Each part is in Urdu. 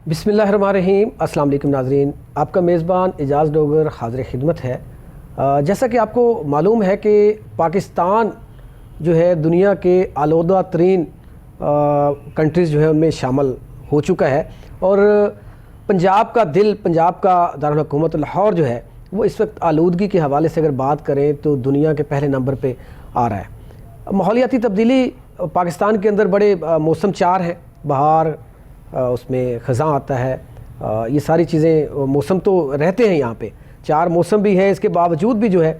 بسم اللہ الرحمن الرحیم۔ السلام علیکم ناظرین، آپ کا میزبان اعجاز ڈوگر حاضر خدمت ہے۔ جیسا کہ آپ کو معلوم ہے کہ پاکستان جو ہے دنیا کے آلودہ ترین کنٹریز جو ہے ان میں شامل ہو چکا ہے، اور پنجاب کا دل، پنجاب کا دارالحکومت لاہور جو ہے وہ اس وقت آلودگی کے حوالے سے اگر بات کریں تو دنیا کے پہلے نمبر پہ آ رہا ہے۔ ماحولیاتی تبدیلی پاکستان کے اندر بڑے موسم چار ہیں، بہار، اس میں خزاں آتا ہے، یہ ساری چیزیں موسم تو رہتے ہیں یہاں پہ، چار موسم بھی ہیں۔ اس کے باوجود بھی جو ہے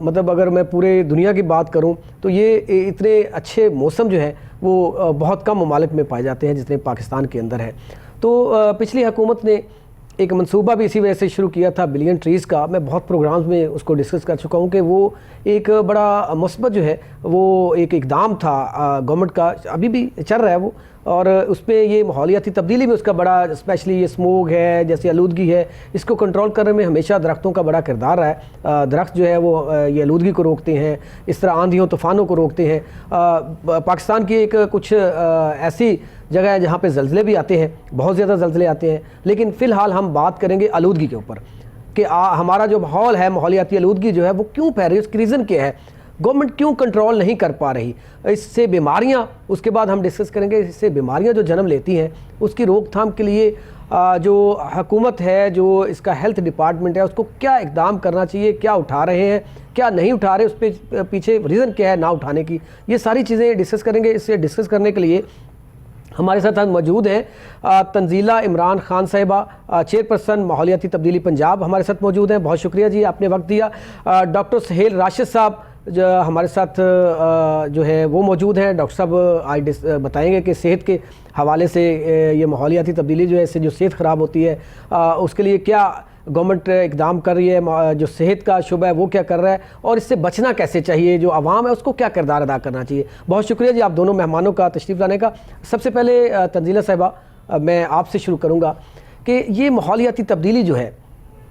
مطلب اگر میں پورے دنیا کی بات کروں تو یہ اتنے اچھے موسم جو ہے وہ بہت کم ممالک میں پائے جاتے ہیں جتنے پاکستان کے اندر ہے۔ تو پچھلی حکومت نے ایک منصوبہ بھی اسی وجہ سے شروع کیا تھا بلین ٹریز کا، میں بہت پروگرامز میں اس کو ڈسکس کر چکا ہوں کہ وہ ایک بڑا مثبت جو ہے وہ ایک اقدام تھا گورنمنٹ کا، ابھی بھی چل رہا ہے وہ، اور اس پہ یہ ماحولیاتی تبدیلی میں اس کا بڑا، اسپیشلی یہ اسموگ ہے جیسی آلودگی ہے، اس کو کنٹرول کرنے میں ہمیشہ درختوں کا بڑا کردار رہا ہے۔ درخت جو ہے وہ یہ آلودگی کو روکتے ہیں، اس طرح آندھیوں طوفانوں کو روکتے ہیں۔ پاکستان کی ایک کچھ ایسی جگہ ہے جہاں پہ زلزلے بھی آتے ہیں، بہت زیادہ زلزلے آتے ہیں، لیکن فی الحال ہم بات کریں گے آلودگی کے اوپر کہ ہمارا جو ماحول ہے، ماحولیاتی آلودگی جو ہے وہ کیوں پھیل رہی ہے، اس کی ریزن کیا ہے، گورنمنٹ کیوں کنٹرول نہیں کر پا رہی، اس سے بیماریاں، اس کے بعد ہم ڈسکس کریں گے اس سے بیماریاں جو جنم لیتی ہیں اس کی روک تھام کے لیے جو حکومت ہے، جو اس کا ہیلتھ ڈپارٹمنٹ ہے، اس کو کیا اقدام کرنا چاہیے، کیا اٹھا رہے ہیں، کیا نہیں اٹھا رہے، اس پہ پیچھے ریزن کیا ہے نہ اٹھانے کی، یہ ساری چیزیں ڈسکس کریں گے۔ اس سے ڈسکس کرنے کے لیے ہمارے ساتھ موجود ہیں تنزیلہ عمران خان صاحبہ، چیئرپرسن ماحولیاتی تبدیلی پنجاب، ہمارے ساتھ موجود ہیں۔ بہت شکریہ جی، آپ نے وقت دیا۔ ڈاکٹر سہیل راشد صاحب جو ہمارے ساتھ جو ہے وہ موجود ہیں۔ ڈاکٹر صاحب آج بتائیں گے کہ صحت کے حوالے سے یہ ماحولیاتی تبدیلی جو ہے، اس سے جو صحت خراب ہوتی ہے اس کے لیے کیا گورنمنٹ اقدام کر رہی ہے، جو صحت کا شعبہ ہے وہ کیا کر رہا ہے، اور اس سے بچنا کیسے چاہیے، جو عوام ہے اس کو کیا کردار ادا کرنا چاہیے۔ بہت شکریہ جی آپ دونوں مہمانوں کا تشریف لانے کا۔ سب سے پہلے تنزیلہ صاحبہ میں آپ سے شروع کروں گا کہ یہ ماحولیاتی تبدیلی جو ہے،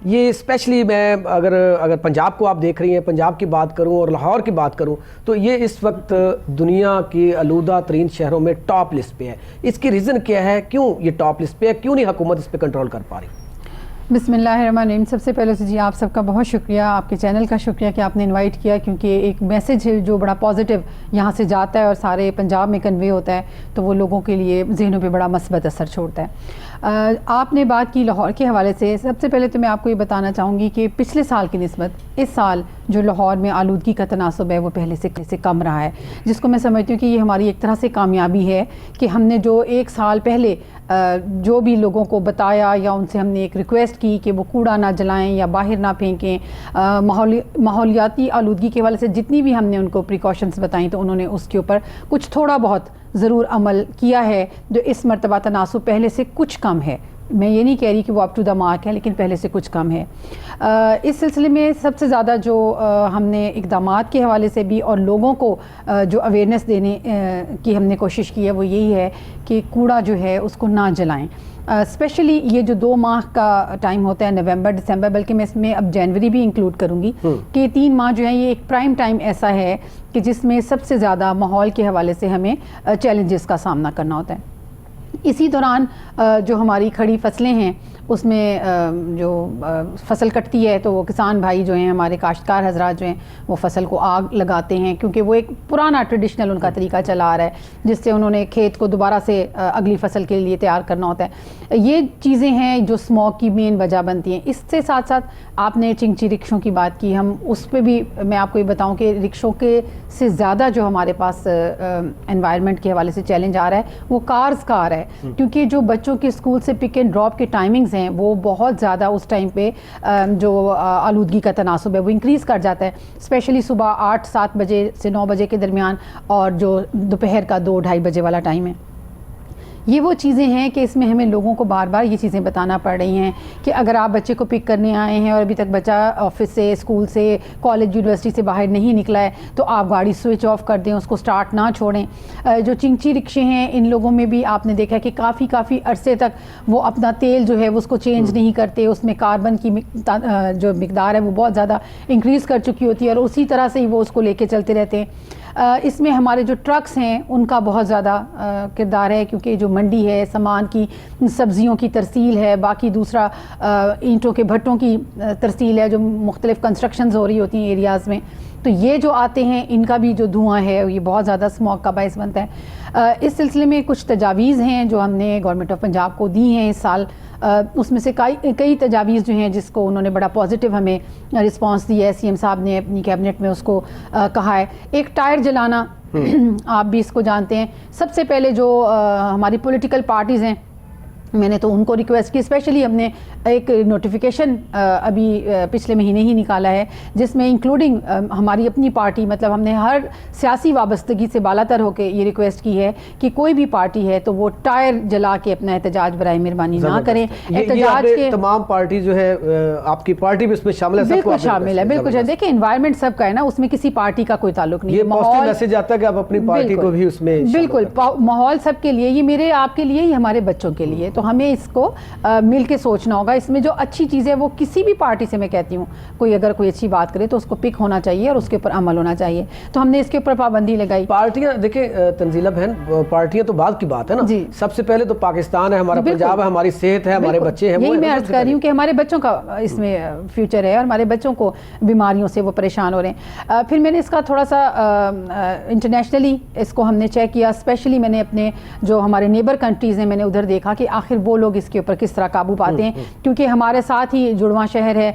یہ اسپیشلی میں اگر پنجاب کو آپ دیکھ رہی ہیں، پنجاب کی بات کروں اور لاہور کی بات کروں تو یہ اس وقت دنیا کی آلودہ ترین شہروں میں ٹاپ لسٹ پہ ہے۔ اس کی ریزن کیا ہے، کیوں یہ ٹاپ لسٹ پہ ہے، کیوں نہیں حکومت اس پہ کنٹرول کر پا رہی؟ بسم اللہ الرحمن الرحیم۔ سب سے پہلے سے جی آپ سب کا بہت شکریہ، آپ کے چینل کا شکریہ کہ آپ نے انوائٹ کیا، کیونکہ ایک میسیج ہے جو بڑا پازیٹیو یہاں سے جاتا ہے اور سارے پنجاب میں کنوے ہوتا ہے تو وہ لوگوں کے لیے ذہنوں پہ بڑا مثبت اثر چھوڑتا ہے۔ آپ نے بات کی لاہور کے حوالے سے، سب سے پہلے تو میں آپ کو یہ بتانا چاہوں گی کہ پچھلے سال کی نسبت اس سال جو لاہور میں آلودگی کا تناسب ہے وہ پہلے سے کم رہا ہے، جس کو میں سمجھتی ہوں کہ یہ ہماری ایک طرح سے کامیابی ہے کہ ہم نے جو ایک سال پہلے جو بھی لوگوں کو بتایا یا ان سے ہم نے ایک ریکویسٹ کی کہ وہ کوڑا نہ جلائیں یا باہر نہ پھینکیں، ماحولیاتی آلودگی کے حوالے سے جتنی بھی ہم نے ان کو پریکاشنز بتائیں تو انہوں نے اس کے اوپر کچھ تھوڑا بہت ضرور عمل کیا ہے، جو اس مرتبہ تناسب پہلے سے کچھ کم ہے۔ میں یہ نہیں کہہ رہی کہ وہ اپ ٹو دا مارک ہے، لیکن پہلے سے کچھ کم ہے۔ اس سلسلے میں سب سے زیادہ جو ہم نے اقدامات کے حوالے سے بھی اور لوگوں کو جو اویئرنیس دینے کی ہم نے کوشش کی ہے وہ یہی ہے کہ کوڑا جو ہے اس کو نہ جلائیں۔ اسپیشلی یہ جو 2 ماہ کا ٹائم ہوتا ہے، نومبر، دسمبر، بلکہ میں اس میں اب جنوری بھی انکلوڈ کروں گی کہ 3 ماہ جو ہیں یہ ایک پرائم ٹائم ایسا ہے کہ جس میں سب سے زیادہ ماحول کے حوالے سے ہمیں چیلنجز کا سامنا کرنا ہوتا ہے۔ اسی دوران جو ہماری کھڑی فصلیں ہیں اس میں جو فصل کٹتی ہے تو وہ کسان بھائی جو ہیں، ہمارے کاشتکار حضرات جو ہیں، وہ فصل کو آگ لگاتے ہیں، کیونکہ وہ ایک پرانا ٹریڈیشنل ان کا طریقہ چلا آ رہا ہے جس سے انہوں نے کھیت کو دوبارہ سے اگلی فصل کے لیے تیار کرنا ہوتا ہے۔ یہ چیزیں ہیں جو اسموگ کی مین وجہ بنتی ہیں۔ اس سے ساتھ ساتھ آپ نے چنگچی رکشوں کی بات کی، ہم اس پہ بھی میں آپ کو یہ بتاؤں کہ رکشوں کے سے زیادہ جو ہمارے پاس انوائرمنٹ کے حوالے سے چیلنج آ رہا ہے وہ کارز کا آ رہا ہے، کیونکہ جو بچوں کے اسکول سے پک اینڈ ڈراپ کے ٹائمنگز ہیں وہ بہت زیادہ اس ٹائم پہ جو آلودگی کا تناسب ہے وہ انکریز کر جاتا ہے، اسپیشلی صبح 8-7 بجے سے 9 بجے کے درمیان، اور جو دوپہر کا 2-2:30 بجے والا ٹائم ہے۔ یہ وہ چیزیں ہیں کہ اس میں ہمیں لوگوں کو بار بار یہ چیزیں بتانا پڑ رہی ہیں کہ اگر آپ بچے کو پک کرنے آئے ہیں اور ابھی تک بچہ آفس سے، اسکول سے، کالج، یونیورسٹی سے باہر نہیں نکلا ہے تو آپ گاڑی سوئچ آف کر دیں، اس کو سٹارٹ نہ چھوڑیں۔ جو چنگچی رکشے ہیں ان لوگوں میں بھی آپ نے دیکھا کہ کافی عرصے تک وہ اپنا تیل جو ہے اس کو چینج نہیں کرتے، اس میں کاربن کی جو مقدار ہے وہ بہت زیادہ انکریز کر چکی ہوتی ہے اور اسی طرح سے ہی وہ اس کو لے کے چلتے رہتے ہیں۔ اس میں ہمارے جو ٹرکس ہیں ان کا بہت زیادہ کردار ہے، کیونکہ جو منڈی ہے، سامان کی سبزیوں کی ترسیل ہے، باقی دوسرا اینٹوں کے بھٹوں کی ترسیل ہے جو مختلف کنسٹرکشنز ہو رہی ہوتی ہیں ایریاز میں، تو یہ جو آتے ہیں ان کا بھی جو دھواں ہے یہ بہت زیادہ اسموگ کا باعث بنتا ہے۔ اس سلسلے میں کچھ تجاویز ہیں جو ہم نے گورنمنٹ آف پنجاب کو دی ہیں اس سال، اس میں سے کئی تجاویز جو ہیں جس کو انہوں نے بڑا پازیٹیو ہمیں رسپانس دیا ہے، سی ایم صاحب نے اپنی کیبنٹ میں اس کو کہا ہے۔ ایک ٹائر جلانا، آپ بھی اس کو جانتے ہیں، سب سے پہلے جو ہماری پولیٹیکل پارٹیز ہیں میں نے تو ان کو ریکویسٹ کی، اسپیشلی ہم نے ایک نوٹیفیکیشن ابھی پچھلے مہینے ہی نکالا ہے جس میں انکلوڈنگ ہماری اپنی پارٹی، مطلب ہم نے ہر سیاسی وابستگی سے بالا تر ہو کے یہ ریکویسٹ کی ہے کہ کوئی بھی پارٹی ہے تو وہ ٹائر جلا کے اپنا احتجاج برائے مہربانی نہ کریں۔ احتجاج کے تمام پارٹی جو ہے، آپ کی پارٹی بھی اس میں شامل ہے؟ بالکل شامل ہے، بالکل۔ دیکھیں انوائرمنٹ سب کا ہے نا، اس میں کسی پارٹی کا کوئی تعلق نہیں ہے، یہ پازیٹیو میسج آتا ہے کہ آپ اپنی پارٹی کو بھی اس میں بالکل، ماحول سب کے لیے، یہ میرے آپ کے لیے، یہ ہمارے بچوں کے لیے، تو ہمیں اس کو مل کے سوچنا ہوگا۔ اس میں جو اچھی چیز ہے وہ کسی بھی پارٹی سے میں کہتی ہوں کوئی اگر کوئی اچھی بات کرے تو اس کو پک ہونا چاہیے اور اس کے اوپر عمل ہونا چاہیے، تو ہم نے اس کے اوپر پابندی لگائی۔ پارٹیاں دیکھیں تنزیلہ بہن، پارٹیاں تو بعد کی بات ہے نا، سب سے پہلے تو پاکستان ہے، ہمارا پنجاب ہے، ہماری صحت ہے، ہمارے بچے ہیں، یہی میں عرض کر رہی ہوں کہ ہمارے بچوں کا اس میں فیوچر ہے اور ہمارے بچوں کو بیماریوں سے وہ پریشان ہو رہے ہیں۔ پھر میں نے اس کا تھوڑا سا انٹرنیشنلی اس کو ہم نے چیک کیا، اسپیشلی میں نے اپنے جو ہمارے نیبر کنٹریز ہیں میں نے ادھر دیکھا کہ آخر وہ لوگ اس کے اوپر کس طرح قابو پاتے ہیں، کیونکہ ہمارے ساتھ ہی جڑواں شہر ہے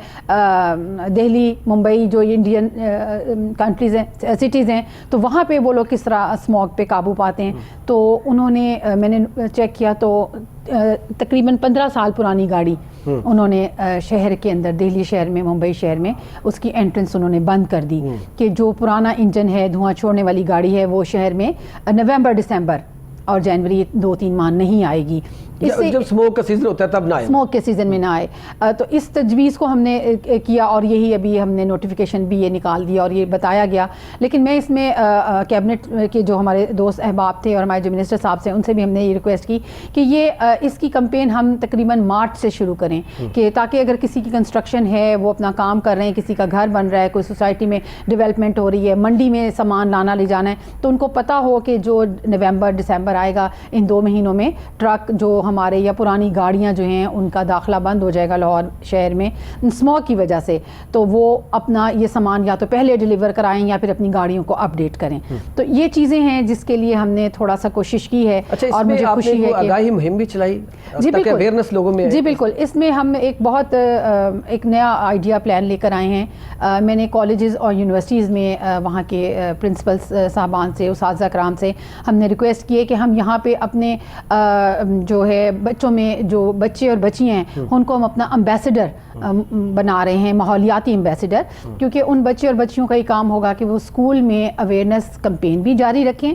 دہلی، ممبئی، جو انڈین کنٹریز ہیں، سٹیز ہیں، تو وہاں پہ وہ لوگ کس طرح اسموگ پہ قابو پاتے ہیں۔ تو انہوں نے، میں نے چیک کیا تو تقریباً 15 سال پرانی گاڑی انہوں نے شہر کے اندر، دہلی شہر میں، ممبئی شہر میں اس کی انٹرنس انہوں نے بند کر دی کہ جو پرانا انجن ہے، دھواں چھوڑنے والی گاڑی ہے، وہ شہر میں نومبر، دسمبر اور جنوری 2-3 ماہ نہیں آئے گی۔ جب اسموگ کا سیزن ہوتا ہے تب نہ آئے، اسموگ کے سیزن میں نہ آئے۔ تو اس تجویز کو ہم نے کیا اور یہی ابھی ہم نے نوٹیفیکیشن بھی یہ نکال دیا اور یہ بتایا گیا۔ لیکن میں اس میں کیبنٹ کے جو ہمارے دوست احباب تھے اور ہمارے جو منسٹر صاحب سے، ان سے بھی ہم نے یہ ریکویسٹ کی کہ یہ اس کی کمپین ہم تقریباً مارچ سے شروع کریں، کہ تاکہ اگر کسی کی کنسٹرکشن ہے، وہ اپنا کام کر رہے ہیں، کسی کا گھر بن رہا ہے، کوئی سوسائٹی میں ڈیولپمنٹ ہو رہی ہے، منڈی میں سامان لانا لے جانا ہے، تو ان کو پتہ ہو کہ جو نومبر، دسمبر آئے گا، ان 2 مہینوں میں ٹرک جو ہمارے یا پرانی گاڑیاں جو ہیں ان کا داخلہ بند ہو جائے گا لاہور شہر میں اسموگ کی وجہ سے، تو وہ اپنا یہ سامان یا تو پہلے ڈیلیور کرائیں یا پھر اپنی گاڑیوں کو اپڈیٹ کریں۔ تو یہ چیزیں ہیں جس کے لیے ہم نے تھوڑا سا کوشش کی ہے، اور مجھے خوشی ہے کہ آگاہی مہم بھی چلائی جی تاکہ اویئرنس لوگوں میں۔ جی بالکل، اس میں ہم ایک بہت ایک نیا آئیڈیا پلان لے کر آئے ہیں۔ میں نے کالجز اور یونیورسٹیز میں وہاں کے پرنسپلس صاحبان سے، اساتذہ کرام سے ہم نے ریکویسٹ کی ہے کہ ہم یہاں پہ اپنے جو ہے بچوں میں جو بچے اور بچیاں ہیں ان کو ہم اپنا امبیسڈر بنا رہے ہیں، ماحولیاتی امبیسڈر، کیونکہ ان بچے اور بچیوں کا یہ کام ہوگا کہ وہ اسکول میں اویئرنیس کمپین بھی جاری رکھیں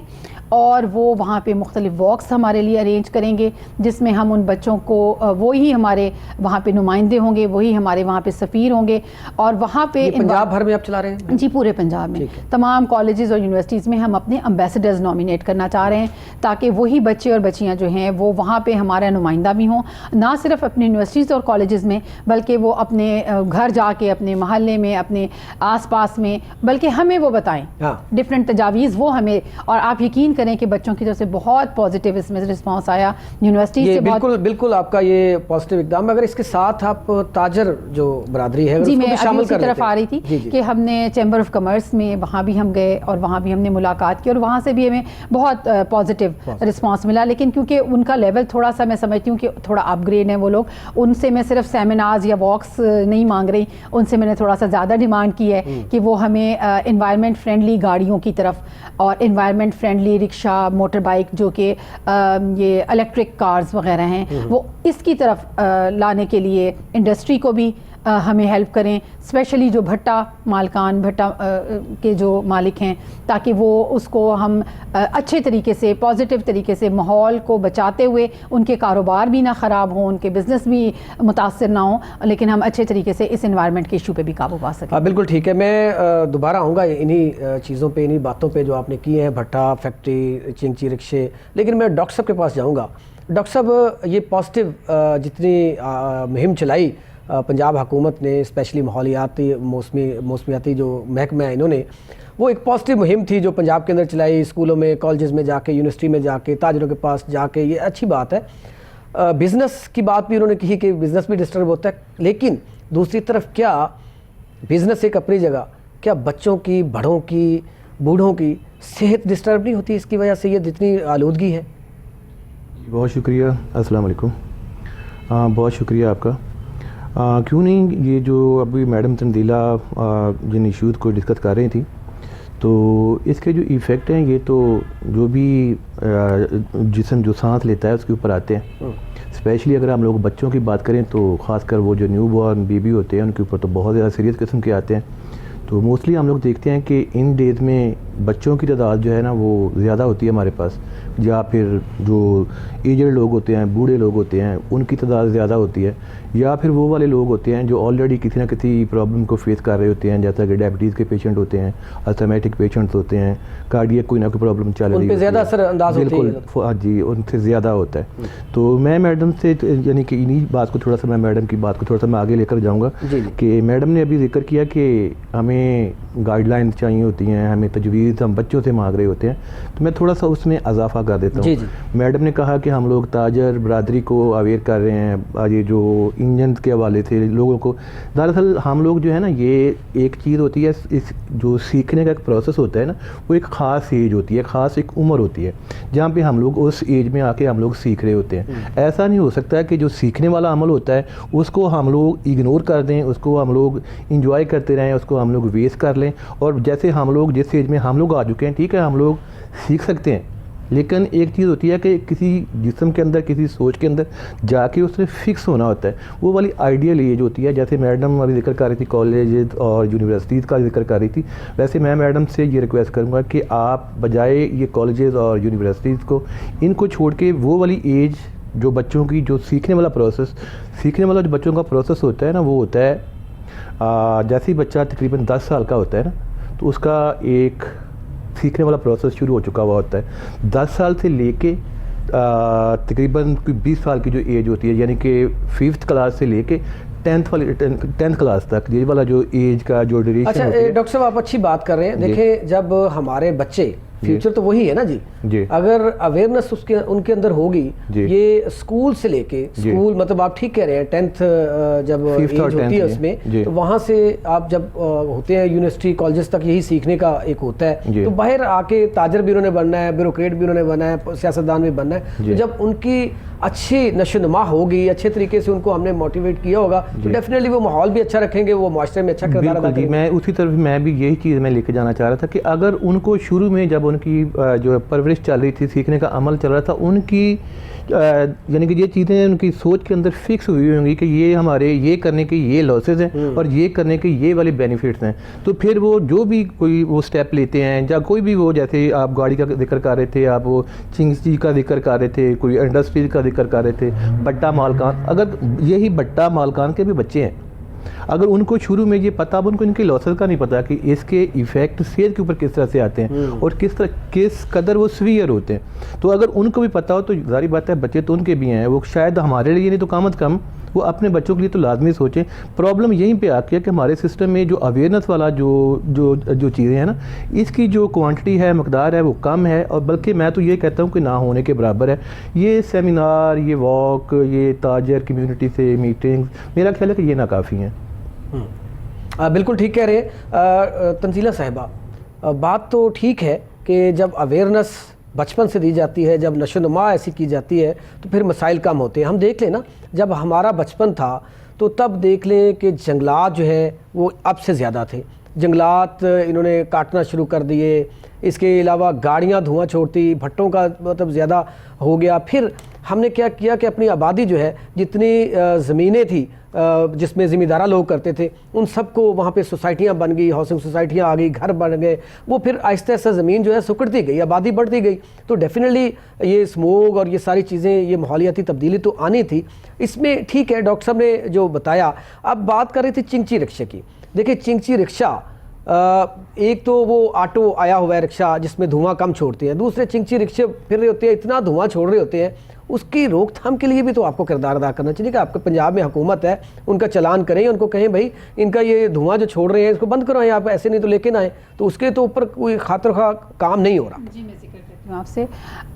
اور وہ وہاں پہ مختلف واکس ہمارے لیے ارینج کریں گے جس میں ہم ان بچوں کو، وہی ہمارے وہاں پہ نمائندے ہوں گے، وہی ہمارے وہاں پہ سفیر ہوں گے، اور وہاں پہ پنجاب بھر میں آپ چلا رہے ہیں؟ جی پورے پنجاب میں تمام کالجز اور یونیورسٹیز میں ہم اپنے امبیسڈرز نامینیٹ کرنا چاہ رہے ہیں تاکہ وہی بچے اور بچیاں جو ہیں وہ وہاں پہ ہمارا نمائندہ بھی ہوں، نہ صرف اپنے یونیورسٹیز اور کالجز میں بلکہ وہ اپنے گھر جا کے، اپنے محلے میں، اپنے آس پاس میں، بلکہ ہمیں وہ بتائیں ڈفرینٹ تجاویز، وہ ہمیں، اور آپ یقین کریں کہ بچوں کی طرف سے بہت پازیٹیو اس میں رسپانس آیا یونیورسٹی سے۔ بالکل آپ کا یہ پازیٹیو اقدام ہے۔ اگر اس کے ساتھ آپ تاجر جو برادری ہے جی میں ابھی اسی طرف آ رہی تھی کہ ہم نے چیمبر آف کامرس میں وہاں بھی ہم گئے اور وہاں بھی ہم نے ملاقات کی اور وہاں سے بھی ہمیں بہت پازیٹیو رسپانس ملا، لیکن کیونکہ ان کا لیول تھوڑا سا میں سمجھتی ہوں کہ تھوڑا اپ گریڈ ہے وہ لوگ، ان سے میں صرف سیمینارز یا واکس نہیں مانگ رہی، ان سے میں نے تھوڑا سا زیادہ ڈیمانڈ کی ہے کہ وہ ہمیں انوائرمنٹ فرینڈلی گاڑیوں کی طرف اور انوائرمنٹ فرینڈلی رکشہ، موٹر بائک جو کہ یہ الیکٹرک کارز وغیرہ ہیں، وہ اس کی طرف لانے کے لیے انڈسٹری کو بھی ہمیں ہیلپ کریں، اسپیشلی جو بھٹا مالکان، بھٹا کے جو مالک ہیں، تاکہ وہ اس کو ہم اچھے طریقے سے، پازیٹیو طریقے سے ماحول کو بچاتے ہوئے، ان کے کاروبار بھی نہ خراب ہوں، ان کے بزنس بھی متاثر نہ ہوں، لیکن ہم اچھے طریقے سے اس انوائرمنٹ کے ایشو پہ بھی قابو پا سکیں۔ بالکل ٹھیک ہے، میں دوبارہ آؤں گا انہی چیزوں پہ، انہی باتوں پہ جو آپ نے کی ہیں، بھٹا فیکٹری، چنگچی رکشے، لیکن میں ڈاکٹر صاحب کے پاس جاؤں گا۔ ڈاکٹر صاحب، یہ پازیٹیو جتنی مہم چلائی پنجاب حکومت نے، اسپیشلی ماحولیاتی موسمیاتی جو محکمہ ہے انہوں نے، وہ ایک پازیٹیو مہم تھی جو پنجاب کے اندر چلائی، اسکولوں میں، کالجز میں جا کے، یونیورسٹی میں جا کے، تاجروں کے پاس جا کے، یہ اچھی بات ہے. بزنس کی بات بھی انہوں نے کہی کہ بزنس بھی ڈسٹرب ہوتا ہے، لیکن دوسری طرف کیا بزنس ایک اپنی جگہ، کیا بچوں کی، بڑوں کی، بوڑھوں کی صحت ڈسٹرب نہیں ہوتی اس کی وجہ سے، یہ جتنی آلودگی ہے؟ بہت شکریہ، السلام علیکم. بہت شکریہ آپ کا. کیوں نہیں، یہ جو ابھی میڈم تنزیلہ جن ایشوز کو ڈسکس کر رہی تھی، تو اس کے جو ایفیکٹ ہیں یہ تو جو بھی جسم جو سانس لیتا ہے اس کے اوپر آتے ہیں. اسپیشلی اگر ہم لوگ بچوں کی بات کریں تو خاص کر وہ جو نیو بورن بیبی ہوتے ہیں ان کے اوپر تو بہت زیادہ سیریس قسم کے آتے ہیں. تو موسٹلی ہم لوگ دیکھتے ہیں کہ ان ڈیز میں بچوں کی تعداد جو ہے نا وہ زیادہ ہوتی ہے ہمارے پاس، یا پھر جو ایجڈ لوگ ہوتے ہیں، بوڑھے لوگ ہوتے ہیں، ان کی تعداد زیادہ ہوتی ہے، یا پھر وہ والے لوگ ہوتے ہیں جو آلریڈی کسی نہ کسی پرابلم کو فیس کر رہے ہوتے ہیں، جیسا کہ ڈائبٹیز کے پیشنٹ ہوتے ہیں، اسٹمیٹک پیشنٹس ہوتے ہیں، کارڈیک کوئی نہ کوئی پرابلم چل رہی ہوتی ہے، ان پہ زیادہ اثر انداز ہوتی ہے. بالکل، ہاں جی، ان سے زیادہ ہوتا ہے. تو میں میڈم سے یعنی کہ انہی بات کو تھوڑا سا، میں میڈم کی بات کو تھوڑا سا میں آگے لے کر جاؤں گا کہ میڈم نے ابھی ذکر کیا کہ ہمیں گائیڈ لائن چاہیے ہوتی ہیں، ہمیں تجویز ہم بچوں سے مانگ رہے ہوتے ہیں. تو میں تھوڑا سا اس میں اضافہ کر دیتا ہوں. میڈم نے کہا کہ ہم لوگ تاجر برادری کو اویئر کر رہے ہیں، یہ جو انجن کے حوالے سے لوگوں کو. دراصل ہم لوگ جو ہے نا، یہ ایک چیز ہوتی ہے، اس جو سیکھنے کا ایک پروسیس ہوتا ہے نا، وہ ایک خاص ایج ہوتی ہے، خاص ایک عمر ہوتی ہے جہاں پہ ہم لوگ اس ایج میں آ کے ہم لوگ سیکھ رہے ہوتے ہیں. ایسا نہیں ہو سکتا کہ جو سیکھنے والا عمل ہوتا ہے اس کو ہم لوگ اگنور کر دیں، اس کو ہم لوگ انجوائے کرتے رہیں، اس کو ہم لوگ ویسٹ کر لیں. اور جیسے ہم لوگ جس ایج میں ہم لوگ آ چکے ہیں، ٹھیک ہے، ہم لوگ سیکھ سکتے ہیں، لیکن ایک چیز ہوتی ہے کہ کسی جسم کے اندر، کسی سوچ کے اندر جا کے اس نے فکس ہونا ہوتا ہے. وہ والی آئیڈیل ایج ہوتی ہے. جیسے میڈم ابھی ذکر کر رہی تھی کالجز اور یونیورسٹیز کا ذکر کر رہی تھی، ویسے میں میڈم سے یہ ریکویسٹ کروں گا کہ آپ بجائے یہ کالجز اور یونیورسٹیز کو، ان کو چھوڑ کے وہ والی ایج جو بچوں کی، جو سیکھنے والا پروسیس، سیکھنے والا جو بچوں کا پروسیس ہوتا ہے نا، وہ ہوتا ہے جیسے ہی بچہ تقریباً 10 سال کا ہوتا ہے نا، تو اس کا ایک سیکھنے والا پروسیس شروع ہو چکا ہوا ہوتا ہے. 10 سال سے لے کے تقریباً 20 سال کی جو ایج ہوتی ہے، یعنی کہ 5th کلاس سے لے کے 10th کلاس تک، یہ والا جو ایج کا جو ڈیوریشن. اچھا ڈاکٹر صاحب، آپ اچھی بات کر رہے ہیں. دیکھیں، جب ہمارے بچے، فیوچر تو وہی ہے نا جی، اگر اویئرنیس ان کے اندر ہوگی، یہ اسکول سے لے کے، اسکول مطلب آپ ٹھیک کہہ رہے ہیں، 10th جب ایج ہوتی ہے اس میں، تو وہاں سے آپ جب ہوتے ہیں یونیورسٹی کالجز تک، یہی سیکھنے کا ایک ہوتا ہے. تو باہر آ کے تاجر بھی انہوں نے بننا ہے، بیوروکریٹ بھی انہوں نے بننا ہے، سیاستدان بھی بننا ہے. تو جب ان کی اچھی نشو نما ہوگی، اچھے طریقے سے ان کو ہم نے موٹیویٹ کیا ہوگا، تو ڈیفینیٹلی وہ ماحول بھی اچھا رکھیں گے، وہ معاشرے میں اچھا کردار ادا کریں گے. میں اسی طرف میں بھی یہی چیز میں لے کے جانا چاہ رہا تھا کہ اگر ان کو شروع میں جب ان کی جو پرورش چل رہی تھی، سیکھنے کا عمل چل رہا تھا، ان کی یعنی کہ یہ چیزیں ان کی سوچ کے اندر فکس ہوئی ہوں گی کہ یہ ہمارے یہ کرنے کے یہ لاسز ہیں اور یہ کرنے کے یہ والے بینیفٹس ہیں، تو پھر وہ جو بھی کوئی وہ سٹیپ لیتے ہیں، یا کوئی بھی وہ، جیسے آپ گاڑی کا ذکر کر رہے تھے، آپ وہ چنگزی کا ذکر کر رہے تھے، کوئی انڈسٹریز کا ذکر کر رہے تھے، بٹا مالکان، اگر یہی بٹا مالکان کے بھی بچے ہیں، اگر ان کو شروع میں یہ پتا، اب ان کو ان کے لاسز کا نہیں پتا کہ اس کے ایفیکٹ صحت کے اوپر کس طرح سے آتے ہیں اور کس قدر وہ سویئر ہوتے ہیں، تو اگر ان کو بھی پتا ہو تو ظاہر بات ہے بچے تو ان کے بھی ہیں، وہ شاید ہمارے لیے نہیں تو کم از کم وہ اپنے بچوں کے لیے تو لازمی سوچیں. پرابلم یہیں پہ آتی ہے کہ ہمارے سسٹم میں جو اویئرنیس والا جو چیزیں ہیں نا، اس کی جو کوانٹٹی ہے، مقدار ہے، وہ کم ہے، اور بلکہ میں تو یہ کہتا ہوں کہ نہ ہونے کے برابر ہے. یہ سیمینار، یہ واک، یہ تاجر کمیونٹی سے میٹنگز، میرا خیال ہے کہ یہ ناکافی ہیں. بالکل ٹھیک کہہ رہے ہیں تنزیلہ صاحبہ. بات تو ٹھیک ہے کہ جب اویئرنیس بچپن سے دی جاتی ہے، جب نشو نما ایسی کی جاتی ہے، تو پھر مسائل کم ہوتے ہیں. ہم دیکھ لیں نا، جب ہمارا بچپن تھا تو تب دیکھ لیں کہ جنگلات جو ہے وہ اب سے زیادہ تھے. جنگلات انہوں نے کاٹنا شروع کر دیے. اس کے علاوہ گاڑیاں دھواں چھوڑتی، بھٹوں کا مطلب زیادہ ہو گیا. پھر ہم نے کیا کیا کہ اپنی آبادی جو ہے، جتنی زمینیں تھیں جس میں ذمہ دارہ لوگ کرتے تھے، ان سب کو وہاں پہ سوسائٹیاں بن گئی، ہاؤسنگ سوسائٹیاں آ گئی، گھر بن گئے. وہ پھر آہستہ آہستہ زمین جو ہے سکڑتی گئی، آبادی بڑھتی گئی. تو ڈیفینیٹلی یہ اسموگ اور یہ ساری چیزیں، یہ ماحولیاتی تبدیلی تو آنی تھی. اس میں ٹھیک ہے ڈاکٹر صاحب نے جو بتایا. اب بات کر رہی تھی چنگچی رکشے کی. دیکھیں، چنگچی رکشہ ایک تو وہ آٹو آیا ہوا ہے رکشہ جس میں دھواں کم چھوڑتے ہیں, دوسرے چنگچی رکشے پھر رہے ہوتے ہیں, اتنا دھواں چھوڑ رہے ہوتے ہیں. اس کی روک تھام کے لیے بھی تو آپ کو کردار ادا کرنا چاہیے کہ آپ کے پنجاب میں حکومت ہے, ان کا چلان کریں, ان کو کہیں بھائی ان کا یہ دھواں جو چھوڑ رہے ہیں اس کو بند کروائیں, آپ ایسے نہیں تو لے کے نہ آئیں. تو اس کے تو اوپر کوئی خاطر خواہ کام نہیں ہو رہا. جی میں ذکر کرتی ہوں آپ سے.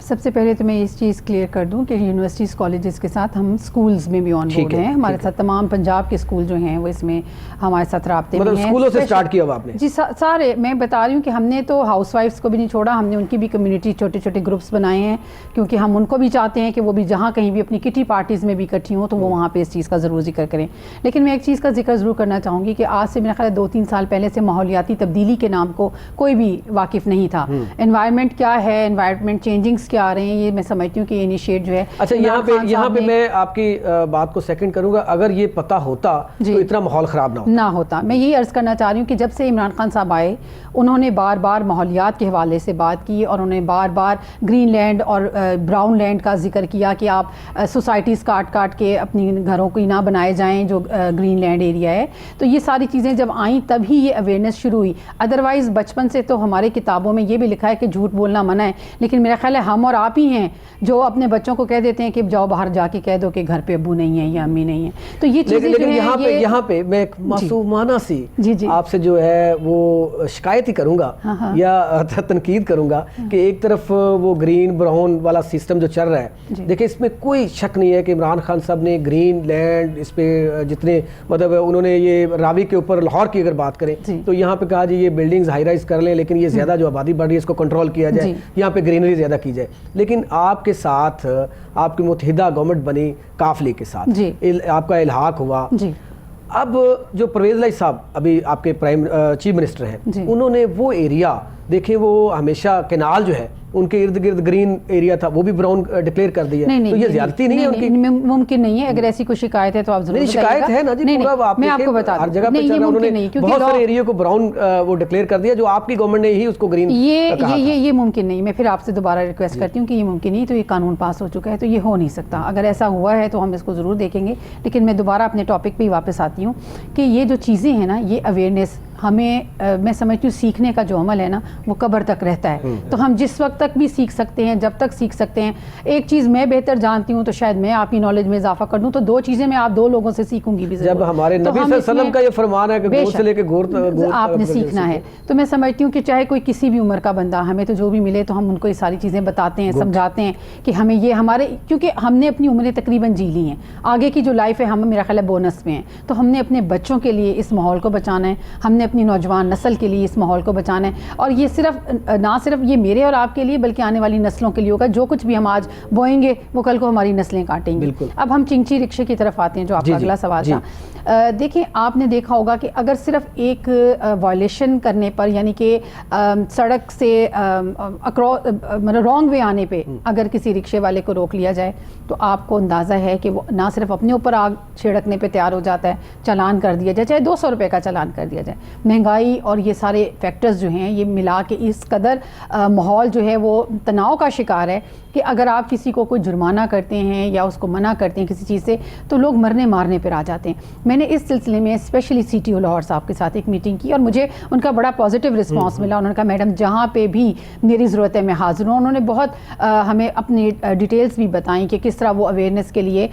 سب سے پہلے تو میں اس چیز کلیئر کر دوں کہ یونیورسٹیز کالجز کے ساتھ ہم سکولز میں بھی آن بورڈ ہیں. ہمارے ساتھ تمام پنجاب کے سکول جو ہیں وہ اس میں ہمارے ساتھ رابطے میں ہیں. مطلب سکولوں سے سٹارٹ کیا ہوا آپ نے؟ جی سارے. میں بتا رہی ہوں کہ ہم نے تو ہاؤس وائفس کو بھی نہیں چھوڑا, ہم نے ان کی بھی کمیونٹی چھوٹے چھوٹے گروپس بنائے ہیں, کیونکہ ہم ان کو بھی چاہتے ہیں کہ وہ بھی جہاں کہیں بھی اپنی کٹی پارٹیز میں بھی اکٹھی ہوں تو وہ وہاں پہ اس چیز کا ضرور ذکر کریں. لیکن میں ایک چیز کا ذکر ضرور کرنا چاہوں گی کہ آج سے میرا خیال ہے 2-3 سال پہلے سے ماحولیاتی تبدیلی کے نام کو کوئی بھی واقف نہیں تھا. انوائرمنٹ کیا ہے, انوائرمنٹ چینجنگز کیا آ رہے ہیں, یہ میں سمجھتی ہوں کہ یہ انیشیٹ جو ہے. اچھا یہاں پہ میں آپ کی بات کو سیکنڈ کروں گا, اگر یہ پتہ ہوتا تو اتنا ماحول خراب نہ ہوتا. میں یہی عرض کرنا چاہ رہی ہوں کہ جب سے عمران خان صاحب آئے انہوں نے بار بار ماحولیات کے حوالے سے بات کی, اور انہوں نے بار بار گرین لینڈ اور براؤن لینڈ کا ذکر کیا کہ آپ سوسائٹیز کاٹ کے اپنی گھروں کو نہ بنائے جائیں جو گرین لینڈ ایریا ہے. تو یہ ساری چیزیں جب آئیں تب ہی یہ اویئرنیس شروع ہوئی. ادروائز بچپن سے تو ہمارے کتابوں میں یہ بھی لکھا ہے کہ جھوٹ بولنا منع ہے, لیکن میرا خیال ہے ہم اور آپ ہی ہیں جو اپنے بچوں کو کہہ دیتے ہیں کہ جاؤ باہر جا کے کہہ دو کہ گھر پہ ابو نہیں ہے یا امی نہیں ہے. تو یہ چیزیں جو ہیں یہاں پہ میں ایک معصومانہ سی آپ سے جو ہے وہ شکایت ہی کروں گا یا تنقید کروں گا کہ ایک طرف وہ گرین براؤن والا سسٹم جو چل رہا ہے, دیکھیں اس میں کوئی شک نہیں ہے کہ عمران خان صاحب نے گرین لینڈ اس پہ جتنے مطلب انہوں نے یہ راوی کے اوپر لاہور کی اگر بات کریں تو یہاں پہ کہا جی یہ بلڈنگز ہائی رائز کر لیں لیکن یہ زیادہ جو آبادی بڑھ رہی ہے اس کو کنٹرول کیا جائے, یہاں پہ گرینری زیادہ کی جائے. لیکن آپ کے ساتھ آپ کی متحدہ گورنمنٹ بنی قافلے کے ساتھ آپ کا الحاق ہوا. اب جو پرویز الہی صاحب ابھی آپ کے چیف منسٹر ہیں, انہوں نے وہ ایریا دیکھیں, وہ ہمیشہ کینال جو ہے ان کے ارد گرد گرین ایریا تھا وہ بھی براؤن ڈکلیئر کر دیا. تو یہ زیادتی نہیں ہے ان کی؟ ممکن نہیں ہے. اگر ایسی کوئی شکایت ہے تو آپ ضرور بتائیے. شکایت ہے نا جی, میں آپ کو بتا ہر جگہ پہ چل رہا ہے, انہوں نے بہت سارے ایریا کو براؤن وہ ڈکلیئر کر دیا جو آپ کی گورنمنٹ نے ہی اس کو گرین. یہ ممکن نہیں. میں پھر آپ سے دوبارہ ریکویسٹ کرتی ہوں کہ یہ ممکن نہیں, تو یہ قانون پاس ہو چکا ہے تو یہ ہو نہیں سکتا. اگر ایسا ہوا ہے تو ہم اس کو ضرور دیکھیں گے. لیکن میں دوبارہ اپنے ٹاپک پہ ہی واپس آتی ہوں کہ یہ جو چیزیں ہیں نا, یہ اویئرنیس ہمیں میں سمجھتی ہوں سیکھنے کا جو عمل ہے نا وہ قبر تک رہتا ہے. تو ہم جس وقت تک بھی سیکھ سکتے ہیں, جب تک سیکھ سکتے ہیں. ایک چیز میں بہتر جانتی ہوں تو شاید میں آپ کی نالج میں اضافہ کر دوں, تو 2 چیزیں میں آپ 2 لوگوں سے سیکھوں گی بھی. جب ہمارے نبی صلی اللہ علیہ وسلم کا یہ فرمان ہے کہ گور سے لے کے گور آپ نے سیکھنا ہے, تو میں سمجھتی ہوں کہ چاہے کوئی کسی بھی عمر کا بندہ, ہمیں تو جو بھی ملے تو ہم ان کو یہ ساری چیزیں بتاتے ہیں, سمجھاتے ہیں کہ ہمیں یہ ہمارے, کیونکہ ہم نے اپنی عمریں تقریباً جی لی ہیں, آگے کی جو لائف ہے ہم میرا خیال ہے بونس میں ہیں. تو ہم نے اپنے بچوں کے لیے اس ماحول کو بچانا ہے, ہم نے اپنی نوجوان نسل کے لیے اس ماحول کو بچانا ہے. اور یہ نہ صرف یہ میرے اور آپ کے لیے بلکہ آنے والی نسلوں کے لیے ہوگا. جو کچھ بھی ہم آج بوئیں گے وہ کل کو ہماری نسلیں کاٹیں گے. اب ہم چنگچی رکشے کی طرف آتے ہیں جو آپ کا اگلا سوال تھا. دیکھیں آپ نے دیکھا ہوگا کہ اگر صرف ایک وائلیشن کرنے پر, یعنی کہ سڑک سے مطلب رانگ وے آنے پہ اگر کسی رکشے والے کو روک لیا جائے تو آپ کو اندازہ ہے کہ وہ نہ صرف اپنے اوپر آگ چھڑکنے پہ تیار ہو جاتا ہے, چالان کر دیا جائے, چاہے 200 روپے کا چالان کر دیا جائے. مہنگائی اور یہ سارے فیکٹرز جو ہیں یہ ملا کے اس قدر ماحول جو ہے وہ تناؤ کا شکار ہے کہ اگر آپ کسی کو کوئی جرمانہ کرتے ہیں یا اس کو منع کرتے ہیں کسی چیز سے تو لوگ مرنے مارنے پر آ جاتے ہیں. میں نے اس سلسلے میں specially C T O Lahore صاحب کے ساتھ ایک میٹنگ کی اور مجھے ان کا بڑا پازیٹیو رسپانس ملا. انہوں نے کہا میڈم جہاں پہ بھی میری ضرورت ہے میں حاضر ہوں. انہوں نے بہت ہمیں اپنی ڈیٹیلز بھی بتائیں کہ کس طرح وہ اویئرنیس کے لیے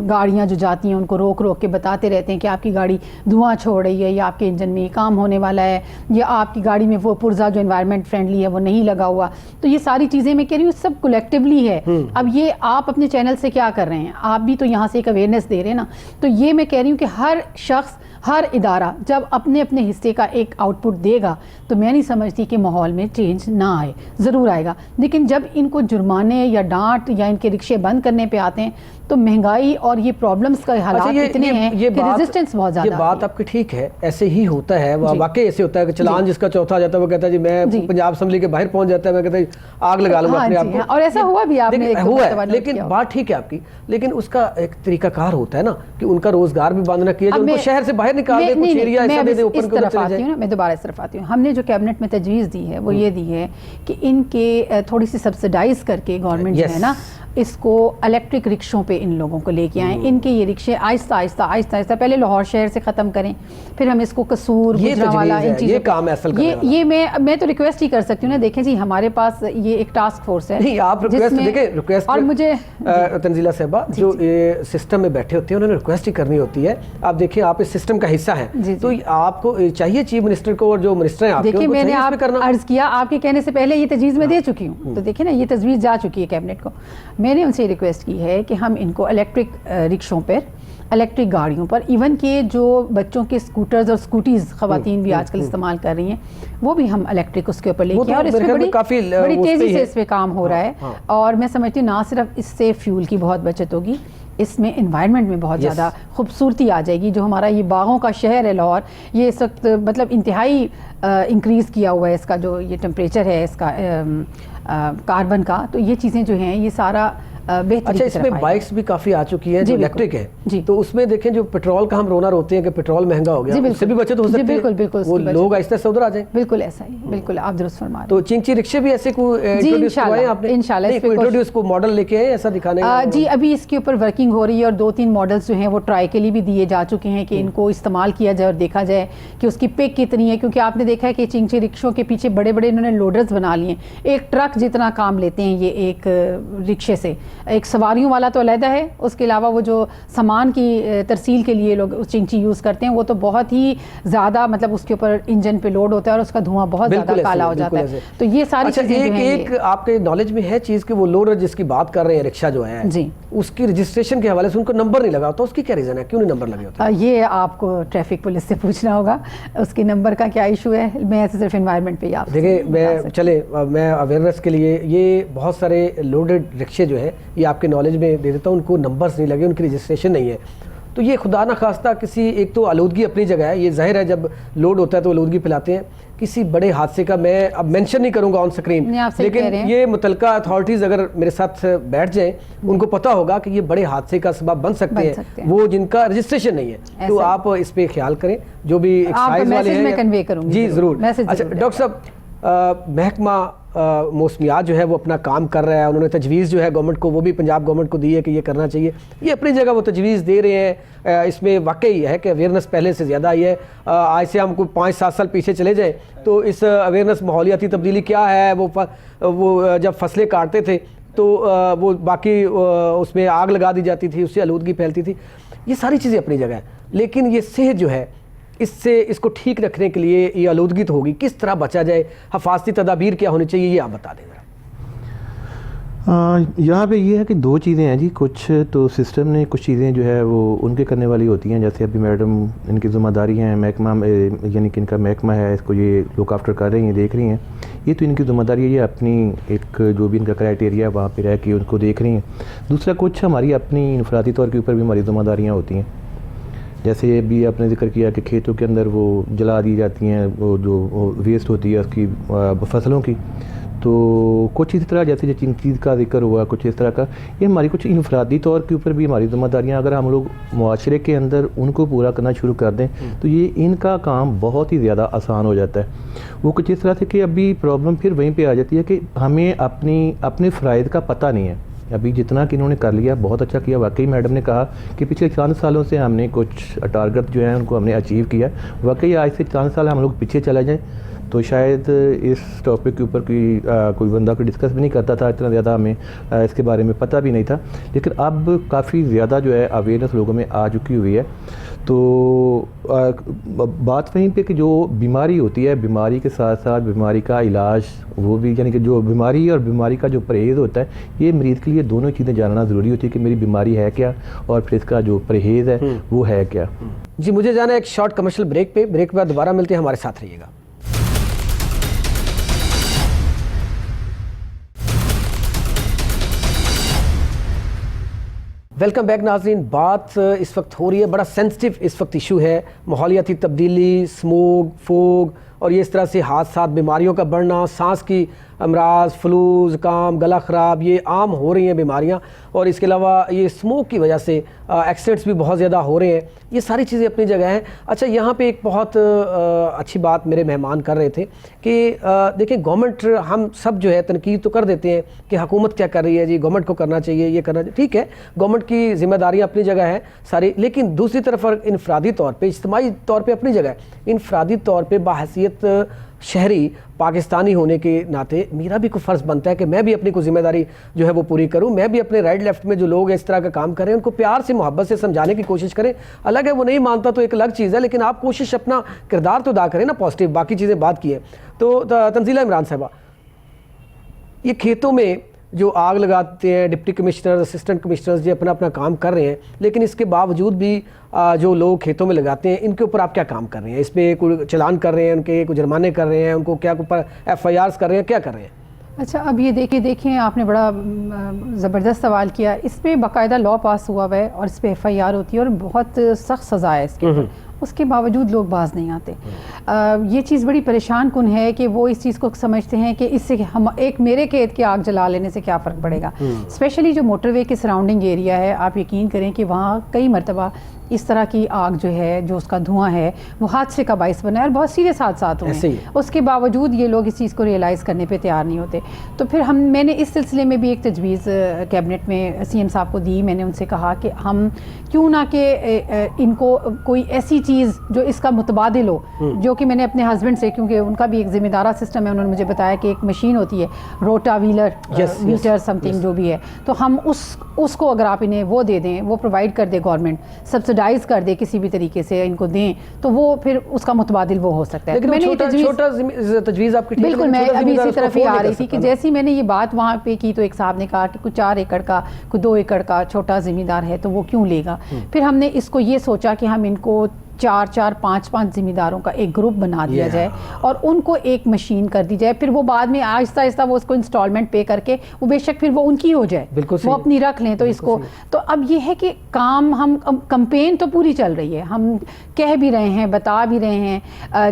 گاڑیاں جو جاتی ہیں ان کو روک کے بتاتے رہتے ہیں کہ آپ کی گاڑی دھواں چھوڑ رہی ہے یا آپ کے انجن میں یہ کام ہونے والا ہے یا آپ کی گاڑی میں وہ پرزا جو انوائرمنٹ فرینڈلی ہے وہ نہیں لگا ہوا. تو یہ ساری چیزیں میں کہہ رہی ہوں سب کولیکٹیولی ہے. اب یہ آپ اپنے چینل سے کیا کر رہے ہیں, آپ بھی تو یہاں سے ایک اویئرنیس دے رہے ہیں نا. تو یہ میں کہہ رہی ہوں کہ ہر شخص ہر ادارہ جب اپنے اپنے حصے کا ایک آؤٹ پٹ دے گا تو میں نہیں سمجھتی کہ ماحول میں چینج نہ آئے, ضرور آئے گا. لیکن جب ان کو جرمانے یا ڈانٹ یا ان کے رکشے بند کرنے پہ آتے ہیں تو مہنگائی اور یہ پرابلمس کا حالات اتنے ہیں کہ ریزسٹنس بہت زیادہ. یہ بات آپ کی ٹھیک ہے, ایسے ہی ہوتا ہے, واقعی ایسے ہوتا ہے کہ چلان جس کا چوتھا جاتا ہے وہ کہتا ہے جی میں پنجاب اسمبلی کے باہر پہنچ جاتا ہے, میں کہتا ہوں آگ لگا لوں گا اپنے آپ کو. اور ایسا ہوا بھی آپ نے ہوا ہے, لیکن بات ٹھیک ہے آپ کی, لیکن اس کا ایک طریقہ کار ہوتا ہے نا کہ ان کا روزگار بھی بند نہ کیا جائے, ان کو شہر سے باہر باہر نکال دیں کچھ ایریا ایسا دے دیں اوپن کو چلے جائیں. میں دوبارہ اس طرف آتی ہوں. ہم نے جو کیبنٹ میں تجویز دی ہے وہ یہ دی ہے کہ ان کے تھوڑی سی سبسڈائز کر کے گورنمنٹ جو ہے نا اس کو الیکٹرک رکشوں پہ ان لوگوں کو لے کے آئیں. ان کے یہ رکشے آہستہ آہستہ پہلے لاہور شہر سے ختم کریں, پھر ہم اس کو قصور, گجرانوالہ, ان چیزوں یہ میں تو ریکویسٹ ہی کر سکتی ہوں نا. دیکھیں جی ہمارے پاس یہ ایک ٹاسک فورس ہے. نہیں آپ ریکویسٹ اور مجھے تنزیلہ صاحبہ جو سسٹم میں بیٹھے ہوتے ہیں انہوں نے ریکویسٹ ہی کرنی ہوتی ہے. آپ دیکھیں آپ اس سسٹم کا حصہ ہیں تو آپ کو چاہیے چیف منسٹر کو اور جو منسٹر ہیں آپ دیکھیں میں نے آپ عرض کیا آپ کے کہنے سے پہلے یہ تجویز میں دے چکی ہوں. تو دیکھیں نا یہ تجویز جا چکی ہے کیبنٹ کو. میں نے ان سے ریکویسٹ کی ہے کہ ہم ان کو الیکٹرک رکشوں پر, الیکٹرک گاڑیوں پر, ایون کہ جو بچوں کے اسکوٹرز اور اسکوٹیز خواتین بھی آج کل استعمال کر رہی ہیں وہ بھی ہم الیکٹرک اس کے اوپر لے کے, اور اس میں بڑی تیزی سے اس پہ کام ہو رہا ہے. اور میں سمجھتی ہوں نہ صرف اس سے فیول کی بہت بچت ہوگی, اس میں انوائرمنٹ میں بہت زیادہ خوبصورتی آ جائے گی. جو ہمارا یہ باغوں کا شہر ہے لاہور, یہ اس وقت مطلب انتہائی انکریز کیا ہوا ہے اس کا جو یہ ٹمپریچر ہے اس کا کاربن کا. تو یہ چیزیں جو ہیں یہ سارا اچھا اس میں بائکس بھی کافی آ چکی ہیں جو الیکٹرک ہے, تو اس میں دیکھیں جو پیٹرول کا ہم رونا روتے ہیں کہ پیٹرول مہنگا ہو گیا, اس سے بھی بچت ہو سکتی ہے, وہ لوگ آہستہ سے ادھر آ جائیں. بالکل ایسا ہی, بالکل آپ درست فرما رہے ہیں. تو چینچی رکشے بھی ایسے کو انٹروڈیوس کروائے آپ نے, انٹروڈیوس کو ماڈل لے کے آئے ایسا دکھانے کا؟ جی ابھی اس کے اوپر ورکنگ ہو رہی ہے اور 2-3 ماڈلز جو ہیں وہ ٹرائی کے لیے بھی دیے جا چکے ہیں کہ ان کو استعمال کیا جائے اور دیکھا جائے کہ اس کی پک کتنی ہے. کیونکہ آپ نے دیکھا ہے کہ چینچی رکشوں کے پیچھے بڑے بڑے انہوں نے لوڈرز بنا لیے ہیں, ایک ٹرک جتنا کام لیتے ہیں یہ ایک رکشے سے. ایک سواریوں والا تو علیحدہ ہے, اس کے علاوہ وہ جو سامان کی ترسیل کے لیے لوگ چینچی یوز کرتے ہیں وہ تو بہت ہی زیادہ مطلب اس کے اوپر انجن پہ لوڈ ہوتا ہے اور اس کا دھواں بہت زیادہ کالا ہو جاتا ہے. تو یہ ساری چیزیں جو ہیں ایک آپ کے نالج میں ہے چیز کہ وہ لوڈر جس کی بات کر رہے ہیں رکشہ جو ہے جی اس کی رجسٹریشن کے حوالے سے ان کو نمبر نہیں لگا ہوتا, اس کی کیا ریزن ہے, کیوں نہیں نمبر لگے ہوتے؟ یہ آپ کو ٹریفک پولیس سے پوچھنا ہوگا اس کے نمبر کا کیا ایشو ہے. میں ایسے صرف انوائرمنٹ پہ آپ دیکھیں میں اویئرنیس کے لیے یہ بہت سارے لوڈڈ رکشے جو ہے یہ آپ کے نالج میں دے دیتا ہوں, ان کو نمبرز نہیں لگے, ان کی رجسٹریشن نہیں ہے. تو یہ خدا نخواستہ کسی ایک تو آلودگی اپنی جگہ ہے, یہ ظاہر ہے جب لوڈ ہوتا ہے تو آلودگی پھیلاتے ہیں. کسی بڑے حادثے کا میں اب مینشن نہیں کروں گا آن سکرین, لیکن یہ متعلقہ اتھارٹیز اگر میرے ساتھ بیٹھ جائیں ان کو پتہ ہوگا کہ یہ بڑے حادثے کا سبب بن سکتے ہیں وہ جن کا رجسٹریشن نہیں ہے. تو آپ اس پہ خیال کریں جو بھی ایکسائز والے ہیں. جی ضرور. اچھا ڈاکٹر صاحب محکمہ موسمیات جو ہے وہ اپنا کام کر رہا ہے, انہوں نے تجویز جو ہے گورنمنٹ کو وہ بھی پنجاب گورنمنٹ کو دی ہے کہ یہ کرنا چاہیے, یہ اپنی جگہ وہ تجویز دے رہے ہیں. اس میں واقعی ہے کہ اویئرنیس پہلے سے زیادہ آئی ہے. آج سے ہم کو 5-7 سال پیچھے چلے جائیں تو اس اویئرنیس ماحولیاتی تبدیلی کیا ہے, وہ جب فصلیں کاٹتے تھے تو وہ باقی اس میں آگ لگا دی جاتی تھی, اس سے آلودگی پھیلتی تھی. یہ ساری چیزیں اپنی جگہ ہیں, لیکن یہ صحت جو ہے اس کو ٹھیک رکھنے کے لیے یہ آلودگی تو ہوگی, کس طرح بچا جائے, حفاظتی تدابیر کیا ہونی چاہیے, یہ آپ بتا دیں ذرا. یہاں پہ یہ ہے کہ 2 چیزیں ہیں جی. کچھ تو سسٹم نے کچھ چیزیں جو ہے وہ ان کے کرنے والی ہوتی ہیں, جیسے ابھی میڈم ان کی ذمہ داری ہیں محکمہ یعنی کہ ان کا محکمہ ہے, اس کو یہ لک آفٹر کر رہی ہیں, دیکھ رہی ہیں. یہ تو ان کی ذمہ داری ہے, یہ اپنی ایک جو بھی ان کا کرائٹیریا ہے وہاں پہ رہ کے ان کو دیکھ رہی ہیں. دوسرا کچھ ہماری اپنی انفرادی طور کے اوپر بھی ہماری ذمہ داریاں ہوتی ہیں. جیسے بھی آپ نے ذکر کیا کہ کھیتوں کے اندر وہ جلا دی جاتی ہیں وہ جو ویسٹ ہوتی ہے اس کی فصلوں کی, تو کچھ اس طرح جیسے جو چیز کا ذکر ہوا کچھ اس طرح کا, یہ ہماری کچھ انفرادی طور کے اوپر بھی ہماری ذمہ داریاں اگر ہم لوگ معاشرے کے اندر ان کو پورا کرنا شروع کر دیں تو یہ ان کا کام بہت ہی زیادہ آسان ہو جاتا ہے. وہ کچھ اس طرح سے کہ ابھی پرابلم پھر وہیں پہ آ جاتی ہے کہ ہمیں اپنے فرائض کا پتہ نہیں ہے. ابھی جتنا کہ انہوں نے کر لیا بہت اچھا کیا. واقعی میڈم نے کہا کہ پچھلے 4 سالوں سے ہم نے کچھ ٹارگٹ جو ہیں ان کو ہم نے اچیو کیا. واقعی آج سے 4 سال ہم لوگ پیچھے چلے جائیں تو شاید اس ٹاپک کے اوپر کوئی بندہ کوئی ڈسکس بھی نہیں کرتا تھا, اتنا زیادہ ہمیں اس کے بارے میں پتہ بھی نہیں تھا. لیکن اب کافی زیادہ جو ہے اویئرنیس لوگوں میں آ چکی ہوئی ہے. تو بات وہیں پہ کہ جو بیماری ہوتی ہے, بیماری کے ساتھ ساتھ بیماری کا علاج وہ بھی, یعنی کہ جو بیماری اور بیماری کا جو پرہیز ہوتا ہے, یہ مریض کے لیے دونوں چیزیں جاننا ضروری ہوتی ہے کہ میری بیماری ہے کیا اور پھر اس کا جو پرہیز ہے وہ ہے کیا. جی مجھے جانا ہے ایک شارٹ کمرشل بریک پہ, بریک کے بعد دوبارہ ملتے ہیں, ہمارے ساتھ رہیے گا. ویلکم بیک ناظرین. بات اس وقت ہو رہی ہے, بڑا سینسٹیو اس وقت ایشو ہے, ماحولیاتی تبدیلی, اسموگ, فوگ اور یہ اس طرح سے حادثات, بیماریوں کا بڑھنا, سانس کی امراض، فلو، زکام، گلا خراب یہ عام ہو رہی ہیں بیماریاں، اور اس کے علاوہ یہ اسموک کی وجہ سے ایکسیڈنٹس بھی بہت زیادہ ہو رہے ہیں. یہ ساری چیزیں اپنی جگہ ہیں. اچھا یہاں پہ ایک بہت اچھی بات میرے مہمان کر رہے تھے کہ دیکھیں گورنمنٹ، ہم سب جو ہے تنقید تو کر دیتے ہیں کہ حکومت کیا کر رہی ہے جی، گورنمنٹ کو کرنا چاہیے، یہ کرنا چاہیے، ٹھیک ہے گورنمنٹ کی ذمہ داریاں اپنی جگہ ہیں ساری، لیکن دوسری طرف انفرادی طور پہ، اجتماعی طور پہ اپنی جگہ ہے. انفرادی طور پہ بحیثیت شہری پاکستانی ہونے کے ناطے میرا بھی کوئی فرض بنتا ہے کہ میں بھی اپنی کوئی ذمہ داری جو ہے وہ پوری کروں. میں بھی اپنے رائٹ لیفٹ میں جو لوگ اس طرح کا کام کریں ان کو پیار سے، محبت سے سمجھانے کی کوشش کریں. الگ ہے وہ نہیں مانتا تو ایک الگ چیز ہے، لیکن آپ کوشش اپنا کردار تو ادا کریں نا پازیٹیو، باقی چیزیں بات کی ہے. تو تنزیلہ عمران صاحبہ، یہ کھیتوں میں جو آگ لگاتے ہیں ڈپٹی کمشنر، اسسٹنٹ کمشنرز، یہ اپنا اپنا کام کر رہے ہیں، لیکن اس کے باوجود بھی جو لوگ کھیتوں میں لگاتے ہیں ان کے اوپر آپ کیا کام کر رہے ہیں؟ اس پہ کوئی چلان کر رہے ہیں، ان کے کوئی جرمانے کر رہے ہیں، ان کو کیا اوپر FIRs کر رہے ہیں، کیا کر رہے ہیں؟ اچھا اب یہ دیکھیں آپ نے بڑا زبردست سوال کیا. اس پہ باقاعدہ لا پاس ہوا ہوا ہے اور اس پہ FIR ہوتی ہے اور بہت سخت سزا ہے اس کے اوپر. اس کے باوجود لوگ باز نہیں آتے. یہ چیز بڑی پریشان کن ہے کہ وہ اس چیز کو سمجھتے ہیں کہ اس سے ہم ایک میرے کھیت کی آگ جلا لینے سے کیا فرق پڑے گا. اسپیشلی جو موٹر وے کے سراؤنڈنگ ایریا ہے، آپ یقین کریں کہ وہاں کئی مرتبہ اس طرح کی آگ جو ہے، جو اس کا دھواں ہے، وہ حادثے کا باعث بنا ہے اور بہت سیریس حادثات ہوئے ہیں. اس کے باوجود یہ لوگ اس چیز کو ریئلائز کرنے پہ تیار نہیں ہوتے. تو پھر میں نے اس سلسلے میں بھی ایک تجویز کیبنٹ میں CM صاحب کو دی. میں نے ان سے کہا کہ ہم کیوں نہ کہ ان کو کوئی ایسی چیز جو اس کا متبادل ہو، جو کہ میں نے اپنے ہسبینڈ سے، کیونکہ ان کا بھی ایک ذمہ دارہ سسٹم ہے، انہوں نے مجھے بتایا کہ ایک مشین ہوتی ہے روٹا ویلر سم تھنگ جو بھی ہے، تو ہم اس کو اگر آپ انہیں وہ دے دیں، وہ پرووائڈ کر دے گورنمنٹ، سبسڈائز کر دے کسی بھی طریقے سے ان کو دیں، تو وہ پھر اس کا متبادل وہ ہو سکتا ہے. لیکن چھوٹا تجویز آپ کی بالکل میں ابھی اسی طرف ہی آ رہی تھی کہ جیسی میں نے یہ بات وہاں پہ کی تو ایک صاحب نے کہا کہ کوئی 4 ایکڑ کا، کوئی 2 ایکڑ کا چھوٹا زمین دار ہے تو وہ کیوں لے گا. پھر ہم نے اس کو یہ سوچا کہ ہم ان کو 4-5 ذمہ داروں کا ایک گروپ بنا دیا جائے اور ان کو ایک مشین کر دی جائے. پھر وہ بعد میں آہستہ آہستہ وہ اس کو انسٹالمنٹ پے کر کے وہ بے شک پھر وہ ان کی ہو جائے، وہ اپنی رکھ لیں. تو اس کو تو اب یہ ہے کہ کام ہم کمپین تو پوری چل رہی ہے، ہم کہہ بھی رہے ہیں، بتا بھی رہے ہیں.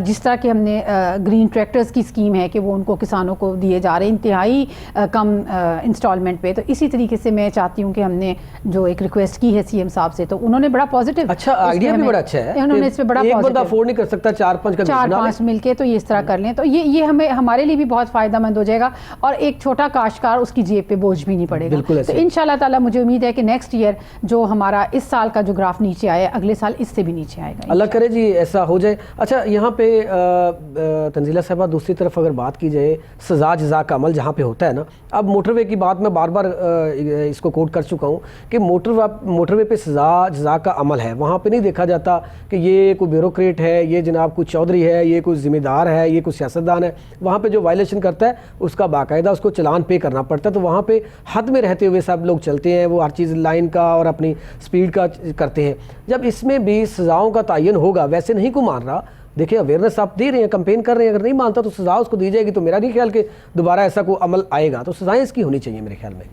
جس طرح کہ ہم نے گرین ٹریکٹرز کی اسکیم ہے کہ وہ ان کو کسانوں کو دیے جا رہے ہیں انتہائی کم انسٹالمنٹ پہ. تو اسی طریقے سے میں چاہتی ہوں کہ ہم نے جو ایک ریکویسٹ کی ہے CM صاحب سے، تو انہوں نے بڑا پازیٹیو، اچھا آئیڈیا بھی بڑا اچھا ہے، انہوں نے اس پہ بڑا ایک بندہ افورڈ نہیں کر سکتا 4-5 مل کے تو یہ اس طرح کر لیں. تو یہ ہمارے لیے بھی بہت فائدہ مند ہو جائے گا اور ایک چھوٹا کاشتکار اس کی جیب پہ بوجھ بھی نہیں پڑے گا. تو انشاءاللہ تعالیٰ مجھے امید ہے کہ نیکسٹ ایئر جو ہمارا اس سال کا جو گراف نیچے آیا ہے اگلے سال اس سے بھی نیچے آئے گا. اللہ کرے جی ایسا ہو جائے. اچھا یہاں پہ تنزیلہ صاحبہ دوسری طرف اگر بات کی جائے سزا جزا کا عمل جہاں پہ ہوتا ہے نا، اب موٹر وے کی بات میں بار بار اس کو کوٹ کر چکا ہوں کہ موٹر وے پہ سزا جزا کا عمل ہے. وہاں پہ نہیں دیکھا جاتا کہ یہ کوئی بیوروکریٹ ہے، یہ جناب کوئی چودھری ہے، یہ کوئی ذمہ دار ہے، یہ کوئی سیاستدان ہے. وہاں پہ جو وائلیشن کرتا ہے اس کا باقاعدہ اس کو چلان پے کرنا پڑتا ہے. تو وہاں پہ حد میں رہتے ہوئے سب لوگ چلتے ہیں، وہ ہر چیز لائن کا اور اپنی سپیڈ کا کرتے ہیں. جب اس میں بھی سزاؤں کا تعین ہوگا، ویسے نہیں کو مان رہا، دیکھیں اویئرنیس آپ دے رہے ہیں، کمپین کر رہے ہیں، اگر نہیں مانتا تو سزا اس کو دی جائے گی. تو میرا نہیں خیال کہ دوبارہ ایسا کوئی عمل آئے گا. تو سزائیں اس کی ہونی چاہیے میرے خیال میں.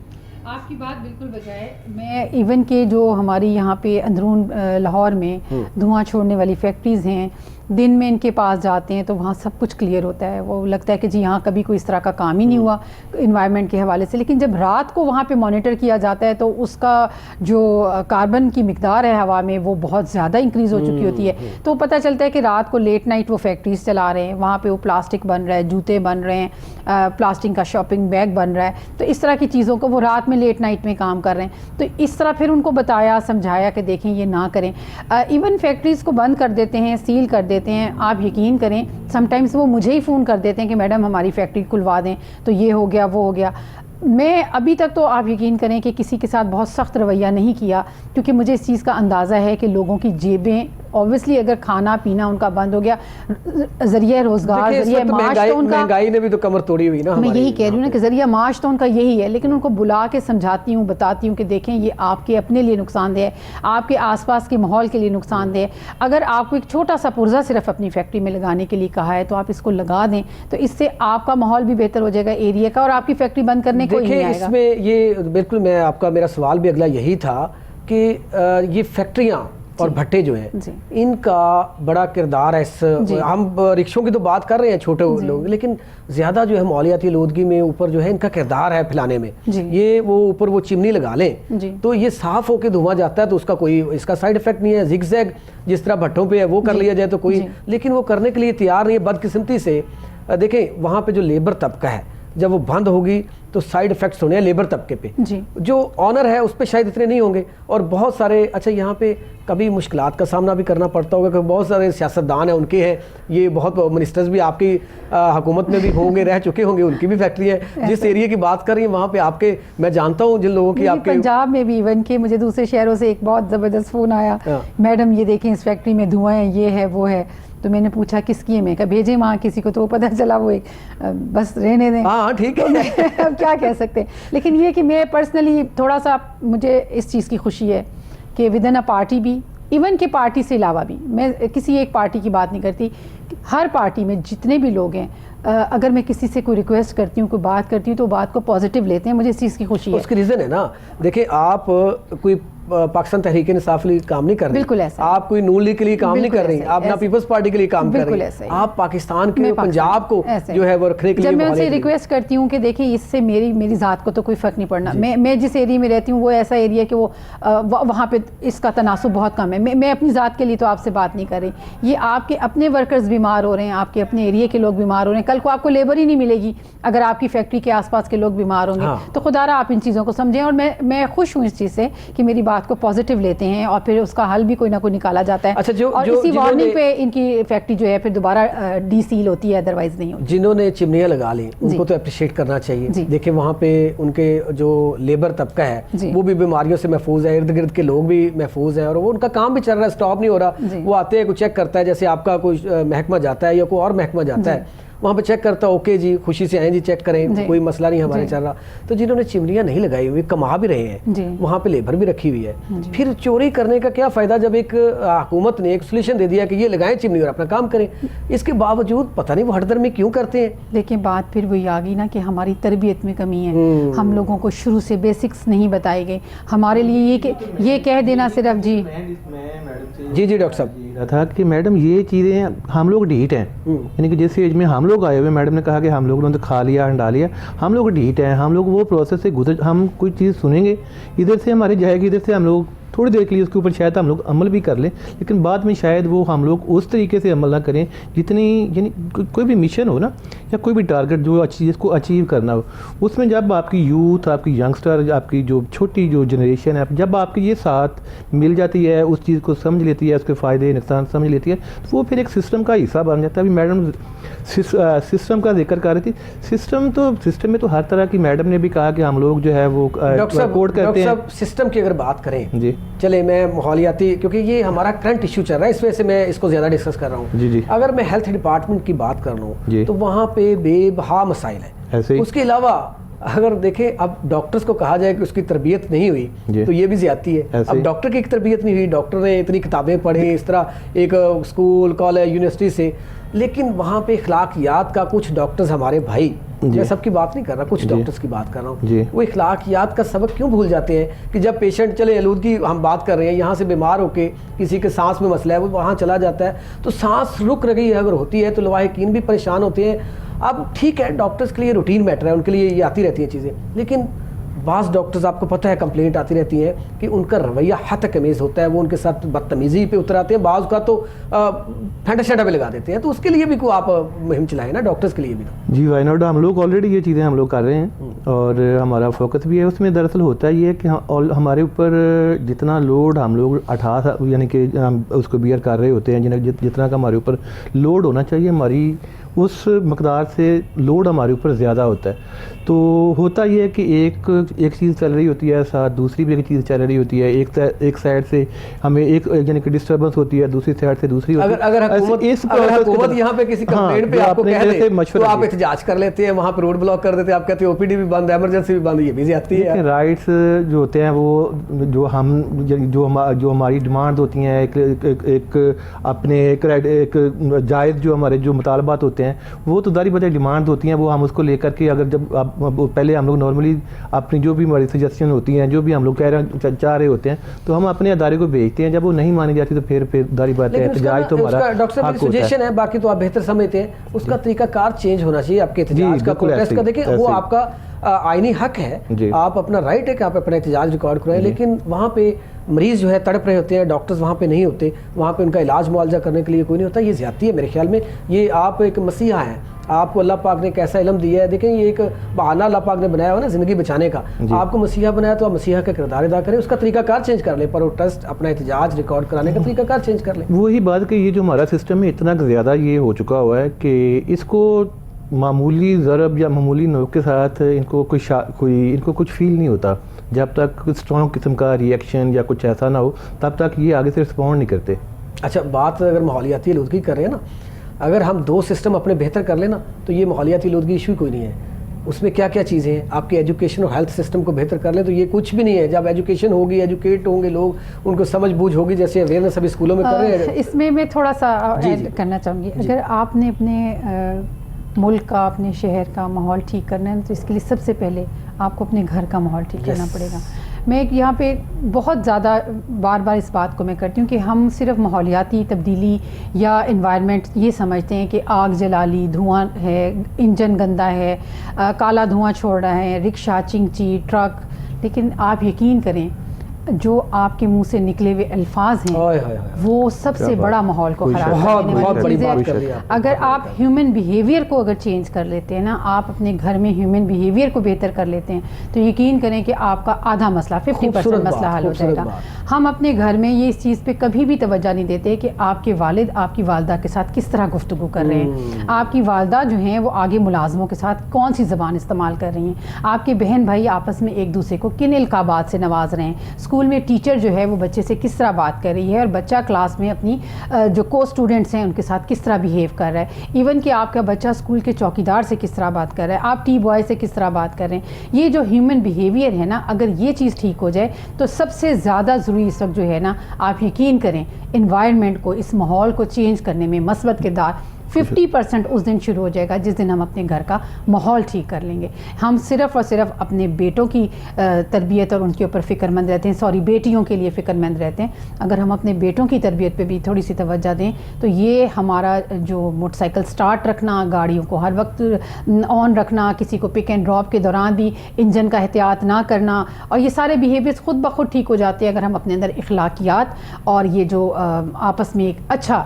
آپ کی بات بالکل بجائے. میں ایون کہ جو ہماری یہاں پہ اندرون لاہور میں دھواں چھوڑنے والی فیکٹریز ہیں، دن میں ان کے پاس جاتے ہیں تو وہاں سب کچھ کلیئر ہوتا ہے. وہ لگتا ہے کہ جی یہاں کبھی کوئی اس طرح کا کام ہی نہیں ہوا انوائرمنٹ کے حوالے سے. لیکن جب رات کو وہاں پہ مانیٹر کیا جاتا ہے تو اس کا جو کاربن کی مقدار ہے ہوا میں وہ بہت زیادہ انکریز ہو چکی ہوتی ہے. تو پتہ چلتا ہے کہ رات کو لیٹ نائٹ وہ فیکٹریز چلا رہے ہیں، وہاں پہ وہ پلاسٹک بن رہا ہے، جوتے بن رہے ہیں، پلاسٹک کا شاپنگ بیگ بن رہا ہے. تو اس طرح کی چیزوں کو وہ رات میں لیٹ نائٹ میں کام کر رہے ہیں. تو اس طرح پھر ان کو بتایا سمجھایا کہ دیکھیں یہ نہ کریں. ایون فیکٹریز کو بند کر دیتے ہیں، سیل کر دیتے ہیں. آپ یقین کریں سم ٹائمز وہ مجھے ہی فون کر دیتے ہیں کہ میڈم ہماری فیکٹری کھلوا دیں، تو یہ ہو گیا وہ ہو گیا. میں ابھی تک تو آپ یقین کریں کہ کسی کے ساتھ بہت سخت رویہ نہیں کیا، کیونکہ مجھے اس چیز کا اندازہ ہے کہ لوگوں کی جیبیں اوبویسلی اگر کھانا پینا ان کا بند ہو گیا، ذریعہ روزگار، ذریعہ معاش تو ان کا، مہنگائی نے بھی تو کمر توڑی ہوئی نا. میں یہی کہہ رہی ہوں نا کہ ذریعہ معاش تو ان کا یہی ہے. لیکن ان کو بلا کے سمجھاتی ہوں، بتاتی ہوں کہ دیکھیں یہ آپ کے اپنے لیے نقصان دہ ہے، آپ کے آس پاس کے ماحول کے لیے نقصان دہ ہے. اگر آپ کو ایک چھوٹا سا پرزہ صرف اپنی فیکٹری میں لگانے کے لیے کہا ہے تو آپ اس کو لگا دیں، تو اس سے آپ کا ماحول بھی بہتر ہو جائے گا ایریا کا، اور آپ کی فیکٹری بند کرنے کو ہی نہیں آئے گا. اس میں یہ بالکل، میں آپ کا میرا سوال بھی اگلا یہی تھا کہ یہ فیکٹریاں اور بھٹے جو ہیں ان کا بڑا کردار ہے اس ہم رکشوں کی تو بات کر رہے ہیں چھوٹے لوگ لیکن زیادہ جو ہے ماحولیاتی آلودگی میں اوپر جو ہے ان کا کردار ہے پھیلانے میں. یہ وہ اوپر وہ چمنی لگا لیں تو یہ صاف ہو کے دھواں جاتا ہے تو اس کا کوئی اس کا سائیڈ افیکٹ نہیں ہے. زگ زیگ جس طرح بھٹوں پہ ہے وہ کر لیا جائے تو کوئی لیکن وہ کرنے کے لیے تیار نہیں ہے. بدقسمتی سے دیکھیں وہاں پہ جو لیبر طبقہ ہے جب وہ بند ہوگی تو سائیڈ افیکٹس ہونے ہیں لیبر طبقے پہ. جو آنر ہے اس پہ شاید اتنے نہیں ہوں گے اور بہت سارے اچھا یہاں پہ کبھی مشکلات کا سامنا بھی کرنا پڑتا ہوگا کہ بہت سارے سیاستدان ہیں ان کے ہیں یہ بہت منسٹرز بھی آپ کی حکومت میں بھی ہوں گے رہ چکے ہوں گے ان کی بھی فیکٹری ہے. جس ایریے کی بات کر رہی ہیں وہاں پہ آپ کے میں جانتا ہوں جن لوگوں کی آپ کے پنجاب میں بھی ایون کہ مجھے دوسرے شہروں سے ایک بہت زبردست فون آیا میڈم یہ دیکھیں اس فیکٹری میں دھواں ہے یہ ہے وہ ہے. تو میں نے پوچھا کس کی ہے میں کہا بھیجیں وہاں کسی کو تو وہ پتہ چلا وہ ایک بس رہنے دیں. ہاں ٹھیک ہے اب کیا کہہ سکتے ہیں. لیکن یہ کہ میں پرسنلی تھوڑا سا مجھے اس چیز کی خوشی ہے کہ ود ان اے پارٹی بھی ایون کہ پارٹی سے علاوہ بھی میں کسی ایک پارٹی کی بات نہیں کرتی ہر پارٹی میں جتنے بھی لوگ ہیں اگر میں کسی سے کوئی ریکویسٹ کرتی ہوں کوئی بات کرتی ہوں تو بات کو پازیٹیو لیتے ہیں. مجھے اس چیز کی خوشی ہے. اس کی ریزن ہے نا دیکھیں آپ کوئی پاکستان تحریک انصاف کے لیے کام نہیں کر رہی بالکل ایسا آپ کوئی نون لیگ کے لیے کام نہیں کر رہی آپ نہ پیپلز پارٹی کے لیے کام کر رہی ہیں آپ پاکستان کے پنجاب کو جو ہے وہ رکھنے کے لیے. جب میں ان سے ریکویسٹ کرتی ہوں کہ دیکھیں اس سے میری ذات کو تو کوئی فرق نہیں پڑنا میں جس ایریے میں رہتی ہوں وہ ایسا ایریا کہ وہ وہاں پہ اس کا تناسب بہت کم ہے. میں اپنی ذات کے لیے تو آپ سے بات نہیں کر رہی. یہ آپ کے اپنے ورکرز بیمار ہو رہے ہیں آپ کے اپنے ایریے کے لوگ بیمار ہو رہے ہیں. کل کو آپ کو لیبر ہی نہیں ملے گی اگر آپ کی فیکٹری کے آس پاس کے لوگ بیمار ہوں گے. تو خدا را آپ ان چیزوں کو سمجھیں اور میں خوش ہوں اس چیز سے کہ میری بات کو پازیٹیو لیتے ہیں اور پھر اس کا حل بھی کوئی نہ کوئی نکالا جاتا ہے. اور اسی وارننگ پہ ان کی فیکٹری جو ہے پھر دوبارہ ڈی سیل ہوتی ہے ادروائز نہیں ہوتی. جنہوں نے چمنیاں لگا لی ان کو تو اپریشیٹ کرنا چاہیے. دیکھیں وہاں پہ ان کے جو لیبر طبقہ ہے وہ بھی بیماریوں سے محفوظ ہے ارد گرد کے لوگ بھی محفوظ ہیں اور وہ ان کا کام بھی چل رہا ہے اسٹاپ نہیں ہو رہا. وہ آتے ہیں کوئی چیک کرتا ہے جیسے آپ کا کوئی محکمہ جاتا ہے یا کوئی اور محکمہ جاتا ہے وہاں پہ چیک کرتا اوکے جی خوشی سے آئیں جی چیک کریں کوئی مسئلہ نہیں ہمارے چل رہا. تو جنہوں نے چمنیاں نہیں لگائی ہوئی کما بھی رہے ہیں وہاں پہ لیبر بھی رکھی ہوئی ہے. پھر چوری کرنے کا کیا فائدہ جب ایک حکومت نے ایک سولوشن دے دیا کہ یہ لگائیں چمنی اور اپنا کام کریں. اس کے باوجود پتہ نہیں وہ ہر در میں کیوں کرتے ہیں. لیکن بات پھر وہی آ گئی نا کہ ہماری تربیت میں کمی ہے. ہم لوگوں کو شروع سے بیسکس نہیں بتائے گئے. ہمارے لیے یہ کہہ دینا صرف جی ڈاکٹر صاحب تھا کہ میڈم یہ چیزیں ہم لوگ ڈھیٹ ہیں یعنی کہ جس ایج میں ہم لوگ آئے ہوئے میڈم نے کہا کہ ہم لوگوں نے تو کھا لیا ہنڈا لیا ہم لوگ ڈھیٹ ہیں ہم لوگ وہ پروسیس سے گزر ہم کوئی چیز سنیں گے ادھر سے ہماری جائے گی ادھر سے ہم لوگ تھوڑی دیر کے لیے اس کے اوپر شاید ہم لوگ عمل بھی کر لیں لیکن بعد میں شاید وہ ہم لوگ اس طریقے سے عمل نہ کریں جتنی یعنی کوئی بھی مشن ہو نا یا کوئی بھی ٹارگٹ جو چیز کو اچیو کرنا ہو اس میں جب آپ کی یوتھ آپ کی ینگسٹر آپ کی جو چھوٹی جو جنریشن ہے جب آپ کی یہ ساتھ مل جاتی ہے اس چیز کو سمجھ لیتی ہے اس کے فائدے نقصان سمجھ لیتی ہے تو وہ پھر ایک سسٹم کا حصہ بن جاتا ہے. ابھی میڈم سسٹم کا ذکر کر رہی تھی سسٹم میں تو ہر طرح کی میڈم نے بھی کہا کہ ہم لوگ جو ہے وہ کوڈ کرتے ہیں. سسٹم کی اگر بات کریں جی چلے میں ماحولیاتی کیونکہ یہ ہمارا کرنٹ ایشو چل رہا ہے اس وجہ سے میں اس کو زیادہ ڈسکس کر رہا ہوں. اگر میں ہیلتھ ڈپارٹمنٹ کی بات کر لوں تو وہاں پہ بے بہا مسائل ہیں. اس کے علاوہ اگر دیکھیں اب ڈاکٹرز کو کہا جائے کہ اس کی تربیت نہیں ہوئی تو یہ بھی زیادتی ہے. اب ڈاکٹر کی ایک تربیت نہیں ہوئی ڈاکٹر نے اتنی کتابیں پڑھی اس طرح ایک اسکول کالج یونیورسٹی سے لیکن وہاں پہ اخلاقیات کا کچھ ڈاکٹرز ہمارے بھائی میں سب کی بات نہیں کر رہا کچھ ڈاکٹرز کی بات کر رہا ہوں وہ اخلاقیات کا سبق کیوں بھول جاتے ہیں کہ جب پیشنٹ چلے آلودگی ہم بات کر رہے ہیں یہاں سے بیمار ہو کے کسی کے سانس میں مسئلہ ہے وہ وہاں چلا جاتا ہے تو سانس رک رہی ہے اگر ہوتی ہے تو لواحقین بھی پریشان ہوتے ہیں. اب ٹھیک ہے ڈاکٹرز کے لیے روٹین میٹر ہے ان کے لیے یہ آتی رہتی ہیں چیزیں لیکن بعض ڈاکٹرز آپ کو پتہ ہے کمپلینٹ آتی رہتی ہیں کہ ان کا رویہ حد تک امیز ہوتا ہے وہ ان کے ساتھ بدتمیزی پہ اتر آتے ہیں بعض کا تو پھینٹا شینٹا پہ لگا دیتے ہیں. تو اس کے لیے بھی کوئی آپ مہم چلائیں نا ڈاکٹرز کے لیے بھی. جی وائی ناٹ ہم لوگ آلریڈی یہ چیزیں ہم لوگ کر رہے ہیں اور ہمارا فوکس بھی ہے اس میں. دراصل ہوتا یہ ہے کہ ہمارے اوپر جتنا لوڈ ہم لوگ یعنی کہ ہم اس کو بیئر کر رہے ہوتے ہیں جتنا کا ہمارے اوپر لوڈ ہونا چاہیے ہماری اس مقدار سے لوڈ ہمارے اوپر زیادہ ہوتا ہے. تو ہوتا یہ ہے کہ ایک چیز چل رہی ہوتی ہے ساتھ دوسری بھی ایک چیز چل رہی ہوتی ہے. ایک سائڈ سے ہمیں ایک یعنی کہ ڈسٹربنس ہوتی ہے دوسری سائڈ سے دوسری ہوتی ہے. اگر حکومت یہاں پہ کسی کمپلینٹ پہ آپ کو کہہ دے تو آپ احتجاج کر لیتے ہیں وہاں پہ روڈ بلاک کر دیتے ہیں آپ کہتے ہیں او پی ڈی بھی بند ایمرجنسی بھی بند. یہ بھی زیادتی ہے. رائٹس جو ہوتے ہیں وہ جو ہماری ڈیمانڈ ہوتی ہیں ایک اپنے ایک جائز جو ہمارے جو مطالبات ہوتے ہیں ہیں وہ تو ظاہر بات ہے ڈیمانڈ ہوتی ہیں, وہ ہم اس کو لے کر کے اگر جب پہلے ہم لوگ نارملی اپنی جو بھی ہماری سجیشن ہوتی ہیں جو بھی ہم لوگ چاہ رہے ہوتے ہیں تو ہم اپنے ادارے کو بھیجتے ہیں, جب وہ نہیں مانی جاتی تو پھر ظاہر بات ہے احتجاج تو ہمارا ڈاکٹر صاحب سجیشن ہے, باقی تو آپ بہتر سمجھتے ہیں, اس کا طریقہ کار چینج ہونا چاہیے آپ کے احتجاج کا, پروٹیسٹ کا. دیکھیں وہ آپ کا آئینی حق ہے, آپ اپنا رائٹ ہے کہ آپ اپنا احتجاج ریکارڈ کرائیں, لیکن وہاں پہ مریض جو ہے تڑپ رہے ہوتے ہیں, ڈاکٹرز وہاں پہ نہیں ہوتے, وہاں پہ ان کا علاج معالجہ کرنے کے لیے کوئی نہیں ہوتا. یہ زیادتی ہے میرے خیال میں. یہ آپ ایک مسیحا ہیں, آپ کو اللہ پاک نے کیسا علم دیا ہے. دیکھیں یہ ایک بہانہ اللہ پاک نے بنایا ہوا نا زندگی بچانے کا. آپ کو مسیحا بنایا تو آپ مسیحا کا کردار ادا کریں, اس کا طریقہ کار چینج کر لیں, پروٹیسٹ اپنا احتجاج ریکارڈ کرانے کا طریقہ کار چینج کر لیں. وہی بات کہ یہ جو ہمارا سسٹم ہے اتنا زیادہ یہ ہو چکا ہوا ہے کہ اس کو معمولی ضرب یا معمولی نوک کے ساتھ ان کو ان کو کچھ فیل نہیں ہوتا. جب تک اسٹرانگ قسم کا ری ایکشن یا کچھ ایسا نہ ہو تب تک یہ آگے سے رسپونڈ نہیں کرتے. اچھا بات اگر ماحولیاتی آلودگی کر رہے ہیں نا, اگر ہم 2 سسٹم اپنے بہتر کر لیں نا تو یہ ماحولیاتی آلودگی ایشو کوئی نہیں ہے. اس میں کیا کیا چیزیں ہیں, آپ کے ایجوکیشن اور ہیلتھ سسٹم کو بہتر کر لیں تو یہ کچھ بھی نہیں ہے. جب ایجوکیشن ہوگی, ایجوکیٹ ہوں گے لوگ, ان کو سمجھ بوجھ ہوگی, جیسے اویئرنیس ابھی اسکولوں میں کر رہے ہیں. اس میں تھوڑا سا ایڈ کرنا چاہوں گی. اگر آپ نے اپنے ملک کا, اپنے شہر کا ماحول ٹھیک کرنا ہے تو اس کے لیے سب سے پہلے آپ کو اپنے گھر کا ماحول ٹھیک کرنا پڑے گا. میں یہاں پہ بہت زیادہ بار بار اس بات کو میں کرتی ہوں کہ ہم صرف ماحولیاتی تبدیلی یا انوائرمنٹ یہ سمجھتے ہیں کہ آگ جلا لی, دھواں ہے, انجن گندا ہے, کالا دھواں چھوڑ رہا ہے, رکشہ, چنگچی, ٹرک. لیکن آپ یقین کریں جو آپ کے منہ سے نکلے ہوئے الفاظ ہیں وہ سب سے بڑا ماحول کو خراب کرنے والی چیز ہے. اگر آپ ہیومن بیہیویئر کو اگر چینج کر لیتے ہیں نا, آپ اپنے گھر میں ہیومن بیہیویئر کو بہتر کر لیتے ہیں تو یقین کریں کہ آپ کا آدھا مسئلہ 50% مسئلہ حل ہو جائے گا. ہم اپنے گھر میں یہ اس چیز پہ کبھی بھی توجہ نہیں دیتے کہ آپ کے والد آپ کی والدہ کے ساتھ کس طرح گفتگو کر رہے ہیں, آپ کی والدہ جو ہیں وہ آگے ملازموں کے ساتھ کون سی زبان استعمال کر رہی ہیں, آپ کے بہن بھائی آپس میں ایک دوسرے کو کن القابات سے نواز رہے ہیں, اسکول میں ٹیچر جو ہے وہ بچے سے کس طرح بات کر رہی ہے, اور بچہ کلاس میں اپنی جو کو اسٹوڈنٹس ہیں ان کے ساتھ کس طرح بیہیو کر رہا ہے, ایون کہ آپ کا بچہ اسکول کے چوکیدار سے کس طرح بات کر رہا ہے, آپ ٹی بوائے سے کس طرح بات کر رہے ہیں. یہ جو ہیومن بیہیویئر ہے نا, اگر یہ چیز ٹھیک ہو جائے تو سب سے زیادہ ضروری اس وقت جو ہے نا, آپ یقین کریں انوائرمنٹ کو, اس ماحول کو چینج کرنے میں مثبت کردار 50% اس دن شروع ہو جائے گا جس دن ہم اپنے گھر کا ماحول ٹھیک کر لیں گے. ہم صرف اور صرف اپنے بیٹوں کی تربیت اور ان کے اوپر فکر مند رہتے ہیں, بیٹیوں کے لیے فکر مند رہتے ہیں. اگر ہم اپنے بیٹوں کی تربیت پہ بھی تھوڑی سی توجہ دیں تو یہ ہمارا جو موٹر سائیکل سٹارٹ رکھنا, گاڑیوں کو ہر وقت آن رکھنا, کسی کو پک اینڈ ڈراپ کے دوران بھی انجن کا احتیاط نہ کرنا, اور یہ سارے بیہیویئرز خود بخود ٹھیک ہو جاتے ہیں اگر ہم اپنے اندر اخلاقیات اور یہ جو آپس میں ایک اچھا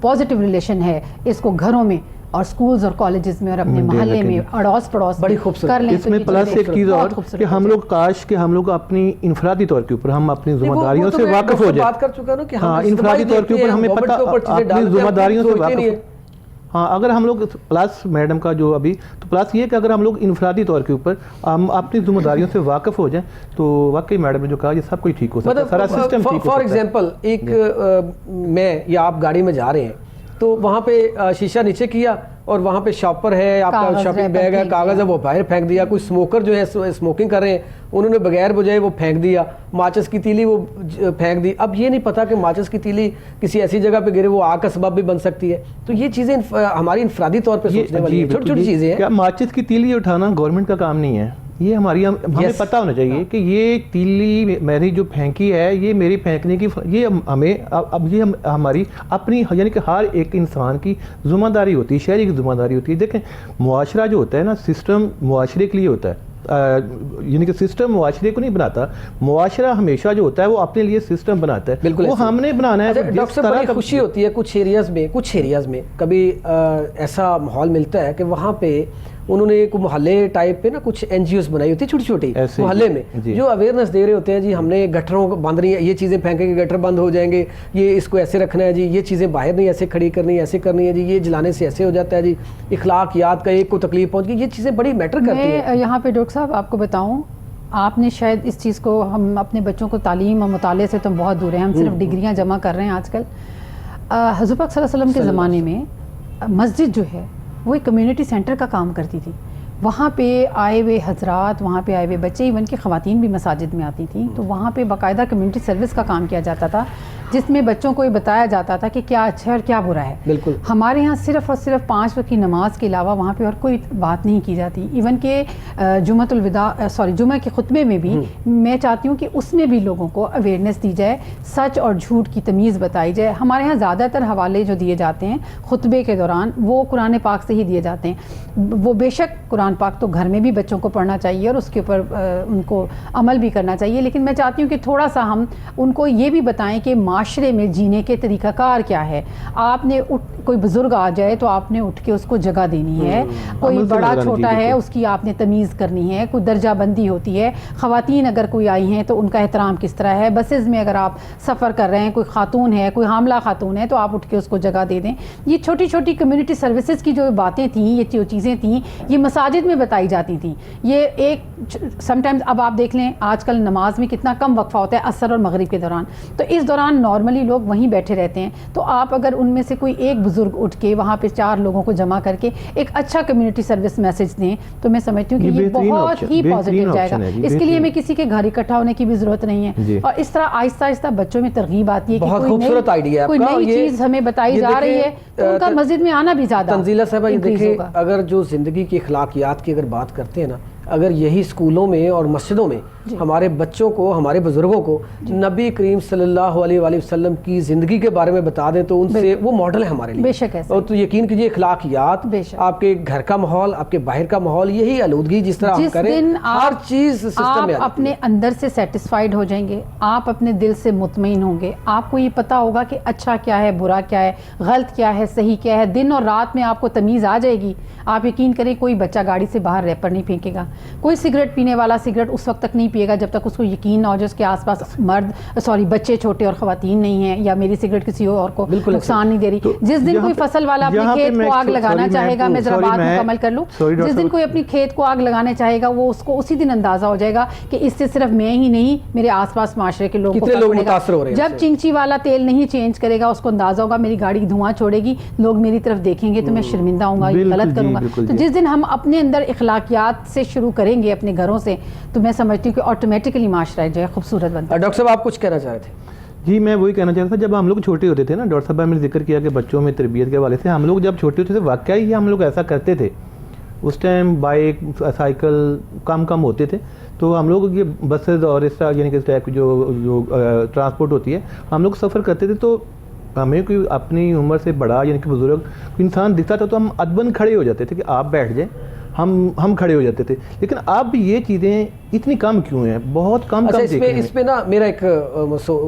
پازیٹیو ریلیشن ہے اس کو گھروں میں اور سکولز اور کالجز میں اور اپنے محلے میں اڑوس پڑوس بڑی خوبصورت کر لیں. اس میں پلس ایک چیز اور کہ ہم لوگ کاش کہ ہم لوگ اپنی انفرادی طور کے اوپر ہم اپنی ذمہ داریوں سے واقف ہو جائیں. بات کر چکا نا کہ ہاں انفرادی طور کے اوپر ہمیں پتہ اپنی ذمہ داریوں سے واقف. ہاں اگر ہم لوگ پلس میڈم کا جو ابھی تو پلس یہ کہ اگر ہم لوگ انفرادی طور کے اوپر ہم اپنی ذمہ داریوں سے واقف ہو جائیں تو واقعی میڈم نے جو کہا یہ سب کچھ ٹھیک ہو سکتا ہے, سارا سسٹم ٹھیک ہو سکتا ہے. فار ایگزامپل ایک میں یا آپ گاڑی میں جا رہے ہیں تو وہاں پہ شیشہ نیچے کیا اور وہاں پہ شاپر ہے, آپ کا شاپنگ بیگ ہے, کاغذ ہے, وہ باہر پھینک دیا. کوئی اسموکر جو ہے اسموکنگ کر رہے ہیں انہوں نے بغیر بجائے وہ پھینک دیا. ماچس کی تیلی وہ پھینک دی. اب یہ نہیں پتا کہ ماچس کی تیلی کسی ایسی جگہ پہ گرے وہ آگ کا سبب بھی بن سکتی ہے. تو یہ چیزیں ہماری انفرادی طور پہ سوچنے والی چھوٹی چھوٹی چیزیں ہیں. کیا ماچس کی تیلی اٹھانا گورنمنٹ کا کام نہیں ہے؟ یہ ہمیں پتہ ہونا چاہیے کہ یہ تیلی میری جو پھینکی ہے یہ میری پھینکنے کی یہ ہمیں اب یہ ہماری اپنی یعنی کہ ہر ایک انسان کی ذمہ داری ہوتی ہے, شہری کی ذمہ داری ہوتی ہے. دیکھیں معاشرہ جو ہوتا ہے نا, سسٹم معاشرے کے لیے ہوتا ہے, یعنی کہ سسٹم معاشرے کو نہیں بناتا, معاشرہ ہمیشہ جو ہوتا ہے وہ اپنے لیے سسٹم بناتا ہے. بالکل وہ ہم نے بنانا ہے. ڈاکٹر صاحب بڑی خوشی ہوتی ہے کچھ ایریاز میں کبھی ایسا ماحول ملتا ہے کہ وہاں پہ انہوں نے ایک محلے ٹائپ پہ نا کچھ این جی اوز بنائی ہوتی ہے چھوٹی چھوٹی محلے میں, جو اویئرنیس دے رہے ہوتے ہیں جی ہم نے گٹروں کو بند رہی ہیں, یہ چیزیں پھینکیں گے گٹر بند ہو جائیں گے, یہ اس کو ایسے رکھنا ہے جی, یہ چیزیں باہر نہیں ایسے کھڑی کرنی ہے, ایسے کرنی ہے جی, یہ جلانے سے ایسے ہو جاتا ہے جی, اخلاقیات کا ایک کو تکلیف پہنچ گئی. یہ چیزیں بڑی میٹر کرتی ہیں. میں یہاں پہ ڈاکٹر صاحب آپ کو بتاؤں, آپ نے شاید اس چیز کو, ہم اپنے بچوں کو تعلیم اور مطالعے سے تو بہت دور ہیں, ہم صرف ڈگریاں جمع کر رہے ہیں آج کل. حضور پاک صلی اللہ علیہ وسلم کے زمانے میں مسجد جو ہے وہ ایک کمیونٹی سینٹر کا کام کرتی تھی. وہاں پہ آئے ہوئے حضرات, وہاں پہ آئے ہوئے بچے, ایون کہ خواتین بھی مساجد میں آتی تھیں, تو وہاں پہ باقاعدہ کمیونٹی سروس کا کام کیا جاتا تھا. جس میں بچوں کو یہ بتایا جاتا تھا کہ کیا اچھا ہے اور کیا برا ہے. بالکل. ہمارے ہاں صرف اور صرف 5 وقت کی نماز کے علاوہ وہاں پہ اور کوئی بات نہیں کی جاتی. ایون کہ جمعہ کے خطبے میں بھی میں چاہتی ہوں کہ اس میں بھی لوگوں کو اویئرنیس دی جائے, سچ اور جھوٹ کی تمیز بتائی جائے. ہمارے ہاں زیادہ تر حوالے جو دیے جاتے ہیں خطبے کے دوران وہ قرآن پاک سے ہی دیے جاتے ہیں. وہ بے شک قرآن پاک تو گھر میں بھی بچوں کو پڑھنا چاہیے اور اس کے اوپر ان کو عمل بھی کرنا چاہیے, لیکن میں چاہتی ہوں کہ تھوڑا سا ہم ان کو یہ بھی بتائیں کہ معاشرے میں جینے کے طریقہ کار کیا ہے. آپ نے کوئی بزرگ آ جائے تو آپ نے اٹھ کے اس کو جگہ دینی ہے, کوئی بڑا چھوٹا ہے اس کی آپ نے تمیز کرنی ہے, کوئی درجہ بندی ہوتی ہے. خواتین اگر کوئی آئی ہیں تو ان کا احترام کس طرح ہے. بسز میں اگر آپ سفر کر رہے ہیں, کوئی خاتون ہے, کوئی حاملہ خاتون ہے, تو آپ اٹھ کے اس کو جگہ دے دیں. یہ چھوٹی چھوٹی کمیونٹی سروسز کی جو باتیں تھیں, یہ جو چیزیں تھیں, یہ مساجد میں بتائی جاتی تھیں. یہ ایک سم ٹائمز اب آپ دیکھ لیں آج کل نماز میں کتنا کم وقفہ ہوتا ہے عصر اور مغرب کے دوران, تو اس دوران نارملی لوگ وہیں بیٹھے رہتے ہیں. تو آپ اگر ان میں سے کوئی ایک بزرگ اٹھ کے وہاں پہ 4 لوگوں کو جمع کر کے ایک اچھا کمیونٹی سروس میسج دیں تو میں سمجھتی ہوں کہ یہ بہت ہی پازیٹیو جائے گا. اس کے لیے میں کسی کے گھر اکٹھا ہونے کی بھی ضرورت نہیں ہے, اور اس طرح آہستہ آہستہ بچوں میں ترغیب آتی ہے کہ کوئی نئی چیز ہمیں بتائی جا رہی ہے تو ان کا مسجد میں آنا بھی زیادہ. تنزیلہ صاحبہ یہ دیکھیں, اگر جو زندگی کی اخلاقیات کی اگر بات کرتے ہیں نا, اگر یہی اسکولوں میں اور مسجدوں میں ہمارے بچوں کو, ہمارے بزرگوں کو نبی کریم صلی اللہ علیہ وآلہ وسلم کی زندگی کے بارے میں بتا دیں تو ان سے وہ ماڈل ہے ہمارے لیے. بے شک ہے. اور تو یقین کیجیے اخلاقیات, آپ کے گھر کا ماحول, آپ کے باہر کا ماحول, یہی آلودگی جس طرح ہم کریں ہر چیز سسٹم میں آپ اپنے اندر سے سیٹسفائیڈ ہو جائیں گے, آپ اپنے دل سے مطمئن ہوں گے. آپ کو یہ پتا ہوگا کہ اچھا کیا ہے, برا کیا ہے, غلط کیا ہے, صحیح کیا ہے. دن اور رات میں آپ کو تمیز آ جائے گی. آپ یقین کریں کوئی بچہ گاڑی سے باہر ریپر نہیں پھینکے گا, کوئی سگریٹ پینے والا سگریٹ اس وقت تک نہیں پیے گا جب تک اس کو یقین نہ ہو جائے اس کے آس پاس بچے چھوٹے اور خواتین نہیں ہیں, یا میری سگریٹ کسی اور کو نقصان نہیں دے رہی. جس دن کوئی فصل والا اپنے کھیت کو آگ لگانا چاہے گا, میں ذرا بات مکمل کر لوں, جس دن کوئی اپنی کھیت کو آگ لگانے چاہے گا وہ اس کو اسی دن اندازہ ہو جائے گا کہ اس سے صرف میں ہی نہیں میرے آس پاس معاشرے کے لوگوں کو متاثر ہو رہے ہیں. جب چنچی والا تیل نہیں چینج کرے گا اس کو اندازہ ہوگا میری گاڑی دھواں چھوڑے گی, لوگ میری طرف دیکھیں گے تو میں شرمندہ ہوں گا, غلط کروں گا. تو جس دن ہم اپنے اندر اخلاقیات سے شروع کریں گے اپنے گھروں سے, تو میں سمجھتی ہوں کہ آٹومیٹکلی معاشرہ جو ہے خوبصورت بنتا ہے. ڈاکٹر صاحب آپ کچھ کہنا چاہ رہے تھے؟ جی میں وہی کہنا چاہ رہا تھا, جب ہم لوگ چھوٹے ہوتے تھے نا, ڈاکٹر صاحب نے ذکر کیا کہ بچوں میں تربیت کے حوالے سے, ہم لوگ جب چھوٹے ہوتے تھے واقعی ہی ہم لوگ ایسا کرتے تھے. اس ٹائم بائک سائیکل کم ہوتے تھے, تو ہم لوگ یہ بسز اور اس طرح یعنی کہ اس ٹائپ کی جو ٹرانسپورٹ ہوتی ہے ہم لوگ سفر کرتے تھے, تو ہمیں کوئی اپنی عمر سے بڑا یعنی کہ بزرگ انسان دکھتا تھا تو ہم ادباً کھڑے ہو جاتے تھے کہ آپ بیٹھ جائیں, ہم کھڑے ہو جاتے تھے. لیکن اب یہ چیزیں اتنی کم کیوں ہیں, بہت کم اس پہ نا میرا ایک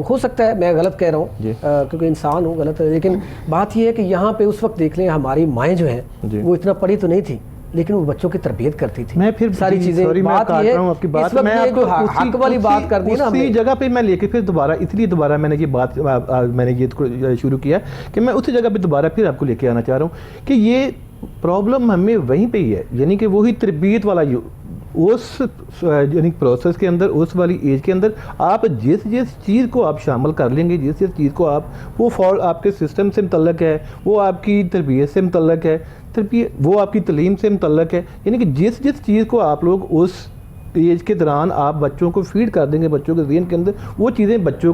ہو سکتا ہے میں غلط کہہ رہا ہوں کیونکہ انسان ہوں غلط, لیکن بات یہ ہے کہ یہاں پہ اس وقت دیکھ لیں ہماری مائیں جو ہیں وہ اتنا پڑھی تو نہیں تھی لیکن وہ بچوں کی تربیت کرتی تھی. میں پھر ساری چیزیں بات یہ ہے اس وقت یہ جو حق والی بات کر دی نا اسی جگہ پہ میں لے کے پھر دوبارہ, اس لیے دوبارہ میں نے یہ بات میں نے یہ شروع کیا کہ میں اسی جگہ پہ دوبارہ پھر آپ کو لے کے آنا چاہ رہا ہوں کہ یہ پرابلم ہمیں وہیں پہ ہی ہے, یعنی کہ وہی تربیت والا اس یعنی پروسیس کے اندر, اس والی ایج کے اندر آپ جس چیز کو آپ شامل کر لیں گے, جس چیز کو آپ وہ آپ کے سسٹم سے متعلق ہے, وہ آپ کی تربیت سے متعلق ہے, وہ آپ کی تعلیم سے متعلق ہے, یعنی کہ جس چیز کو آپ لوگ اس ایج کے دوران آپ بچوں کو فیڈ کر دیں گے, بچوں کے ذہن کے اندر وہ چیزیں بچوں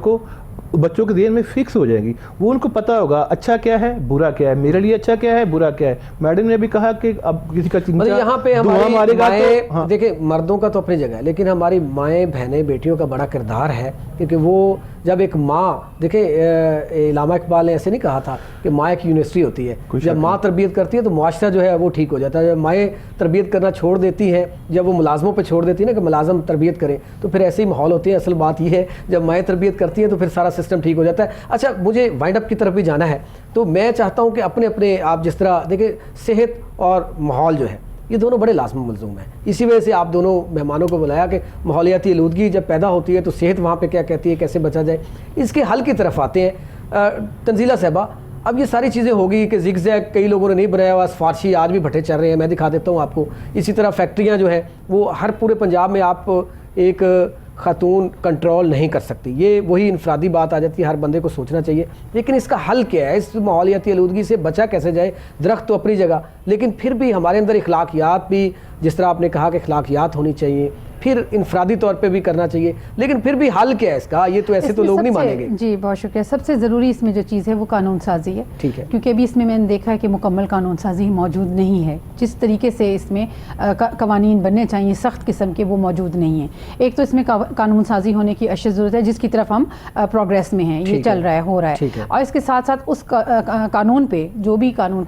کے ذہن میں فکس ہو جائیں گی. وہ ان کو پتہ ہوگا اچھا کیا ہے, برا کیا ہے, میرے لیے اچھا کیا ہے, برا کیا ہے. میڈم نے بھی کہا کہ اب کسی کا چنچا یہاں پہ ہماری مائیں, دیکھیں مردوں کا تو اپنی جگہ ہے لیکن ہماری مائیں بہنیں بیٹیوں کا بڑا کردار ہے, کیونکہ وہ جب ایک ماں, دیکھیں علامہ اقبال نے ایسے نہیں کہا تھا کہ ماں ایک یونیورسٹی ہوتی ہے, جب ماں تربیت کرتی ہے تو معاشرہ جو ہے وہ ٹھیک ہو جاتا ہے. جب مائیں تربیت کرنا چھوڑ دیتی ہیں, جب وہ ملازموں پہ چھوڑ دیتی ہیں نا کہ ملازم تربیت کریں, تو پھر ایسے ہی ماحول ہوتے ہیں. اصل بات یہ ہے جب مائیں تربیت کرتی ہیں تو پھر سارا سسٹم ٹھیک ہو جاتا ہے. اچھا مجھے وائنڈ اپ کی طرف بھی جانا ہے, تو میں چاہتا ہوں کہ اپنے آپ جس طرح دیکھیں صحت اور ماحول جو ہے یہ دونوں بڑے لازم ملزوم ہیں. اسی وجہ سے آپ دونوں مہمانوں کو بلایا کہ ماحولیاتی آلودگی جب پیدا ہوتی ہے تو صحت وہاں پہ کیا کہتی ہے, کیسے بچا جائے, اس کے حل کی طرف آتے ہیں. تنزیلہ صاحبہ اب یہ ساری چیزیں ہوگی کہ زگ زیگ کئی لوگوں نے نہیں بنایا ہوا, سفارشی آج بھی بھٹے چل رہے ہیں, میں دکھا دیتا ہوں آپ کو. اسی طرح فیکٹریاں جو ہیں وہ ہر پورے پنجاب میں آپ ایک خاتون کنٹرول نہیں کر سکتی, یہ وہی انفرادی بات آ جاتی ہے, ہر بندے کو سوچنا چاہیے. لیکن اس کا حل کیا ہے, اس ماحولیاتی آلودگی سے بچا کیسے جائے؟ درخت تو اپنی جگہ, لیکن پھر بھی ہمارے اندر اخلاقیات بھی, جس طرح آپ نے کہا کہ اخلاقیات ہونی چاہیے, پھر انفرادی طور پہ بھی کرنا چاہیے، لیکن پھر بھی حل کیا ہے اس کا؟ یہ تو ایسے تو لوگ نہیں مانیں گے. جی بہت شکریہ. سب سے ضروری اس میں جو چیز ہے وہ قانون سازی ہے. ٹھیک ہے. کیونکہ ابھی اس میں نے دیکھا ہے کہ مکمل قانون سازی موجود نہیں ہے. جس طریقے سے اس میں قوانین بننے چاہیے سخت قسم کے، وہ موجود نہیں ہیں. ایک تو اس میں قانون سازی ہونے کی اشد ضرورت ہے، جس کی طرف ہم پروگریس میں ہیں، یہ چل رہا ہے، ہو رہا ہے. اور اس کے ساتھ ساتھ اس قانون پہ جو بھی قانون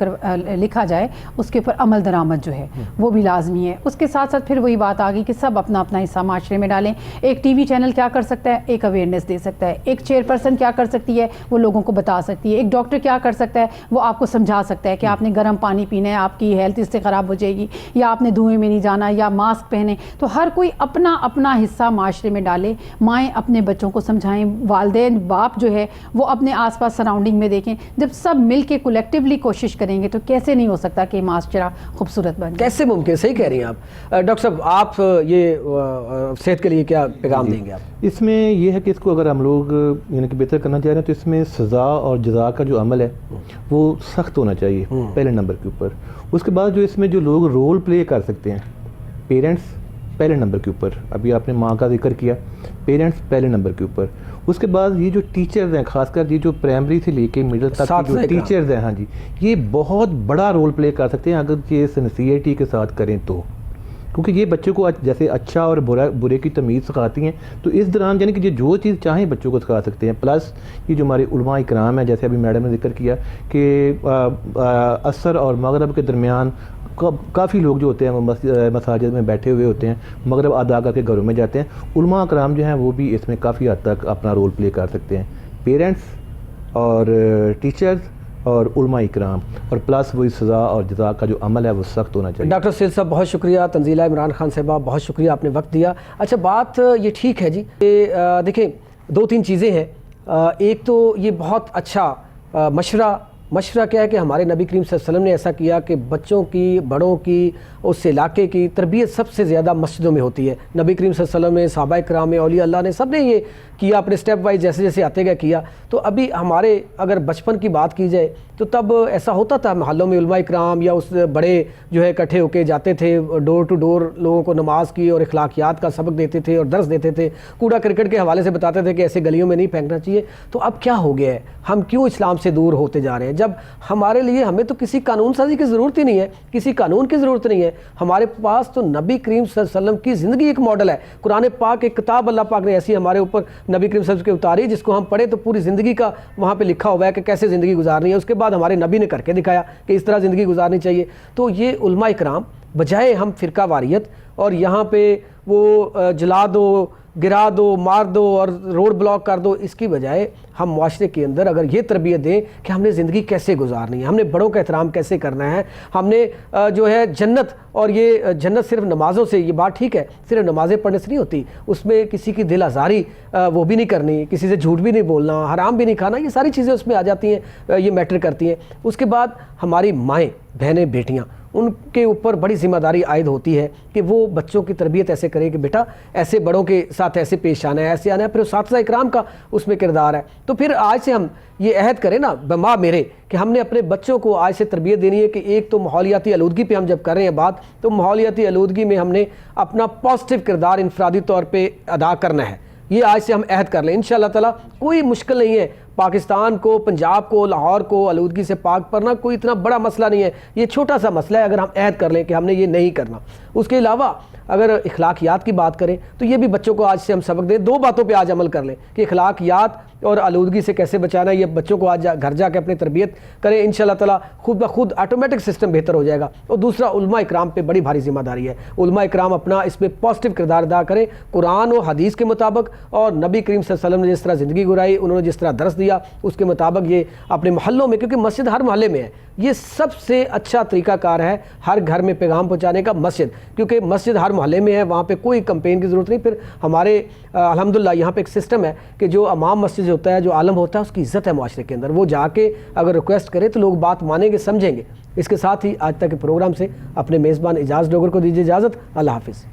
لکھا جائے اس کے اوپر عمل درآمد جو ہے وہ بھی لازمی ہے. اس کے ساتھ ساتھ پھر وہی بات آ گئی کہ سب اپنا اپنا حصہ معاشرے میں ڈالیں. ایک ٹی وی چینل کیا کر سکتا ہے؟ ایک اویئرنیس دے سکتا ہے. ایک چیئر پرسن کیا کر سکتی ہے؟ وہ لوگوں کو بتا سکتی ہے. ایک ڈاکٹر کیا کر سکتا ہے؟ وہ آپ کو سمجھا سکتا ہے کہ آپ نے گرم پانی پینا ہے، آپ کی ہیلتھ اس سے خراب ہو جائے گی، یا آپ نے دھوئیں میں نہیں جانا، یا ماسک پہنے. تو ہر کوئی اپنا اپنا حصہ معاشرے میں ڈالے. مائیں اپنے بچوں کو سمجھائیں، والدین باپ جو ہے وہ اپنے آس پاس سراؤنڈنگ میں دیکھیں. جب سب مل کے کولیکٹیولی کوشش کریں گے تو کیسے نہیں ہو سکتا کہ معاشرہ خوبصورت بن جائے؟ کیسے ممکن؟ صحیح کہہ رہی ہیں آپ. ڈاکٹر صاحب آپ یہ صحت کے لیے کیا پیغام دیں گے آپ؟ اس میں یہ ہے کہ اس کو اگر ہم لوگ یعنی کہ بہتر کرنا چاہ رہے ہیں تو اس میں سزا اور جزا کا جو عمل ہے وہ سخت ہونا چاہیے پہلے نمبر کے اوپر. اس کے بعد جو اس میں جو لوگ رول پلے کر سکتے ہیں، پیرنٹس پہلے نمبر کے اوپر. ابھی آپ نے ماں کا ذکر کیا، پیرنٹس پہلے نمبر کے اوپر. اس کے بعد یہ جو ٹیچرز ہیں، خاص کر یہ جو پرائمری سے لے کے مڈل تک کے جو ٹیچرز ہیں، ہاں جی، یہ بہت بڑا رول پلے کر سکتے ہیں اگر یہ سنسیئرٹی کے ساتھ کریں تو. کیونکہ یہ بچوں کو جیسے اچھا اور برے کی تمیز سکھاتی ہیں، تو اس دوران یعنی کہ یہ جو چیز چاہیں بچوں کو سکھا سکتے ہیں. پلس یہ جو ہمارے علماء اکرام ہیں، جیسے ابھی میڈم نے ذکر کیا کہ عصر اور مغرب کے درمیان کافی لوگ جو ہوتے ہیں وہ مساجد میں بیٹھے ہوئے ہوتے ہیں، مغرب ادا کر کے گھروں میں جاتے ہیں. علماء اکرام جو ہیں وہ بھی اس میں کافی حد تک اپنا رول پلے کر سکتے ہیں. پیرنٹس اور ٹیچرز اور علماء اکرام، اور پلس وہی سزا اور جزا کا جو عمل ہے وہ سخت ہونا چاہیے. ڈاکٹر سید صاحب بہت شکریہ. تنزیلہ عمران خان صاحبہ بہت شکریہ، آپ نے وقت دیا. اچھا بات یہ ٹھیک ہے جی کہ دیکھیں 2-3 چیزیں ہیں. ایک تو یہ بہت اچھا مشورہ کیا ہے کہ ہمارے نبی کریم صلی اللہ علیہ وسلم نے ایسا کیا کہ بچوں کی، بڑوں کی، اس علاقے کی تربیت سب سے زیادہ مسجدوں میں ہوتی ہے. نبی کریم صلی اللہ علیہ وسلم نے، صحابہ کرام، اولیاء اللہ نے، سب نے یہ کیا، اپنے سٹیپ وائز جیسے جیسے آتے گئے کیا. تو ابھی ہمارے اگر بچپن کی بات کی جائے تو تب ایسا ہوتا تھا محلوں میں علماء کرام یا اس بڑے جو ہے اکٹھے ہو کے جاتے تھے، ڈور ٹو ڈور لوگوں کو نماز کی اور اخلاقیات کا سبق دیتے تھے اور درس دیتے تھے. کوڑا کرکٹ کے حوالے سے بتاتے تھے کہ ایسے گلیوں میں نہیں پھینکنا چاہیے. تو اب کیا ہو گیا ہے؟ ہم کیوں اسلام سے دور ہوتے جا رہے ہیں؟ جب ہمارے لیے ہمیں تو کسی قانون سازی کی ضرورت ہی نہیں ہے، کسی قانون کی ضرورت نہیں ہے. ہمارے پاس تو نبی کریم صلی اللہ علیہ وسلم کی زندگی ایک ماڈل ہے. قرآن پاک ایک کتاب اللہ پاک نے ایسی ہمارے اوپر نبی کریم صلی اللہ علیہ وسلم کے اتاری، جس کو ہم پڑھیں تو پوری زندگی کا وہاں پہ لکھا ہوا ہے کہ کیسے زندگی گزارنی ہے. اس کے بعد ہمارے نبی نے کر کے دکھایا کہ اس طرح زندگی گزارنی چاہیے. تو یہ علماء اکرام بجائے ہم فرقہ واریت اور یہاں پہ وہ جلا دو، گرا دو، مار دو اور روڈ بلاک کر دو، اس کی بجائے ہم معاشرے کے اندر اگر یہ تربیت دیں کہ ہم نے زندگی کیسے گزارنی ہے، ہم نے بڑوں کا احترام کیسے کرنا ہے، ہم نے جو ہے جنت، اور یہ جنت صرف نمازوں سے، یہ بات ٹھیک ہے صرف نمازیں پڑھنے سے نہیں ہوتی، اس میں کسی کی دل آزاری وہ بھی نہیں کرنی، کسی سے جھوٹ بھی نہیں بولنا، حرام بھی نہیں کھانا، یہ ساری چیزیں اس میں آ جاتی ہیں، یہ میٹر کرتی ہیں. اس کے بعد ہماری مائیں، بہنیں، بیٹیاں، ان کے اوپر بڑی ذمہ داری عائد ہوتی ہے کہ وہ بچوں کی تربیت ایسے کریں کہ بیٹا ایسے بڑوں کے ساتھ ایسے پیش آنا ہے، ایسے آنا ہے. پھر اساتذہ اکرام کا اس میں کردار ہے. تو پھر آج سے ہم یہ عہد کریں نا بما میرے کہ ہم نے اپنے بچوں کو آج سے تربیت دینی ہے کہ ایک تو ماحولیاتی آلودگی پہ ہم جب کر رہے ہیں بات، تو ماحولیاتی آلودگی میں ہم نے اپنا پازیٹیو کردار انفرادی طور پہ ادا کرنا ہے. یہ آج سے ہم عہد کر لیں انشاءاللہ تعالیٰ. کوئی مشکل نہیں ہے پاکستان کو، پنجاب کو، لاہور کو آلودگی سے پاک کرنا، کوئی اتنا بڑا مسئلہ نہیں ہے. یہ چھوٹا سا مسئلہ ہے اگر ہم عہد کر لیں کہ ہم نے یہ نہیں کرنا. اس کے علاوہ اگر اخلاقیات کی بات کریں تو یہ بھی بچوں کو آج سے ہم سبق دیں. 2 باتوں پہ آج عمل کر لیں کہ اخلاقیات اور آلودگی سے کیسے بچانا ہے. یہ بچوں کو آج گھر جا کے اپنی تربیت کریں، انشاءاللہ تعالیٰ خود بخود آٹومیٹک سسٹم بہتر ہو جائے گا. اور دوسرا علماء اکرام پہ بڑی بھاری ذمہ داری ہے. علماء اکرام اپنا اس میں پازیٹیو کردار ادا کریں قرآن و حدیث کے مطابق، اور نبی کریم صلی اللہ علیہ وسلم نے جس طرح زندگی گزاری، انہوں نے جس طرح درس دیا اس کے مطابق یہ اپنے محلوں میں، کیونکہ مسجد ہر محلے میں ہے، یہ سب سے اچھا طریقہ کار ہے ہر گھر میں پیغام پہنچانے کا مسجد، کیونکہ مسجد ہر محلے میں ہے، وہاں پہ کوئی کمپین کی ضرورت نہیں. پھر ہمارے الحمدللہ یہاں پہ ایک سسٹم ہے کہ جو امام مسجد ہوتا ہے، جو عالم ہوتا ہے، اس کی عزت ہے معاشرے کے اندر. وہ جا کے اگر ریکویسٹ کرے تو لوگ بات مانیں گے، سمجھیں گے. اس کے ساتھ ہی آج تک کے پروگرام سے اپنے میزبان اعجاز ڈوگر کو دیجیے اجازت. اللہ حافظ.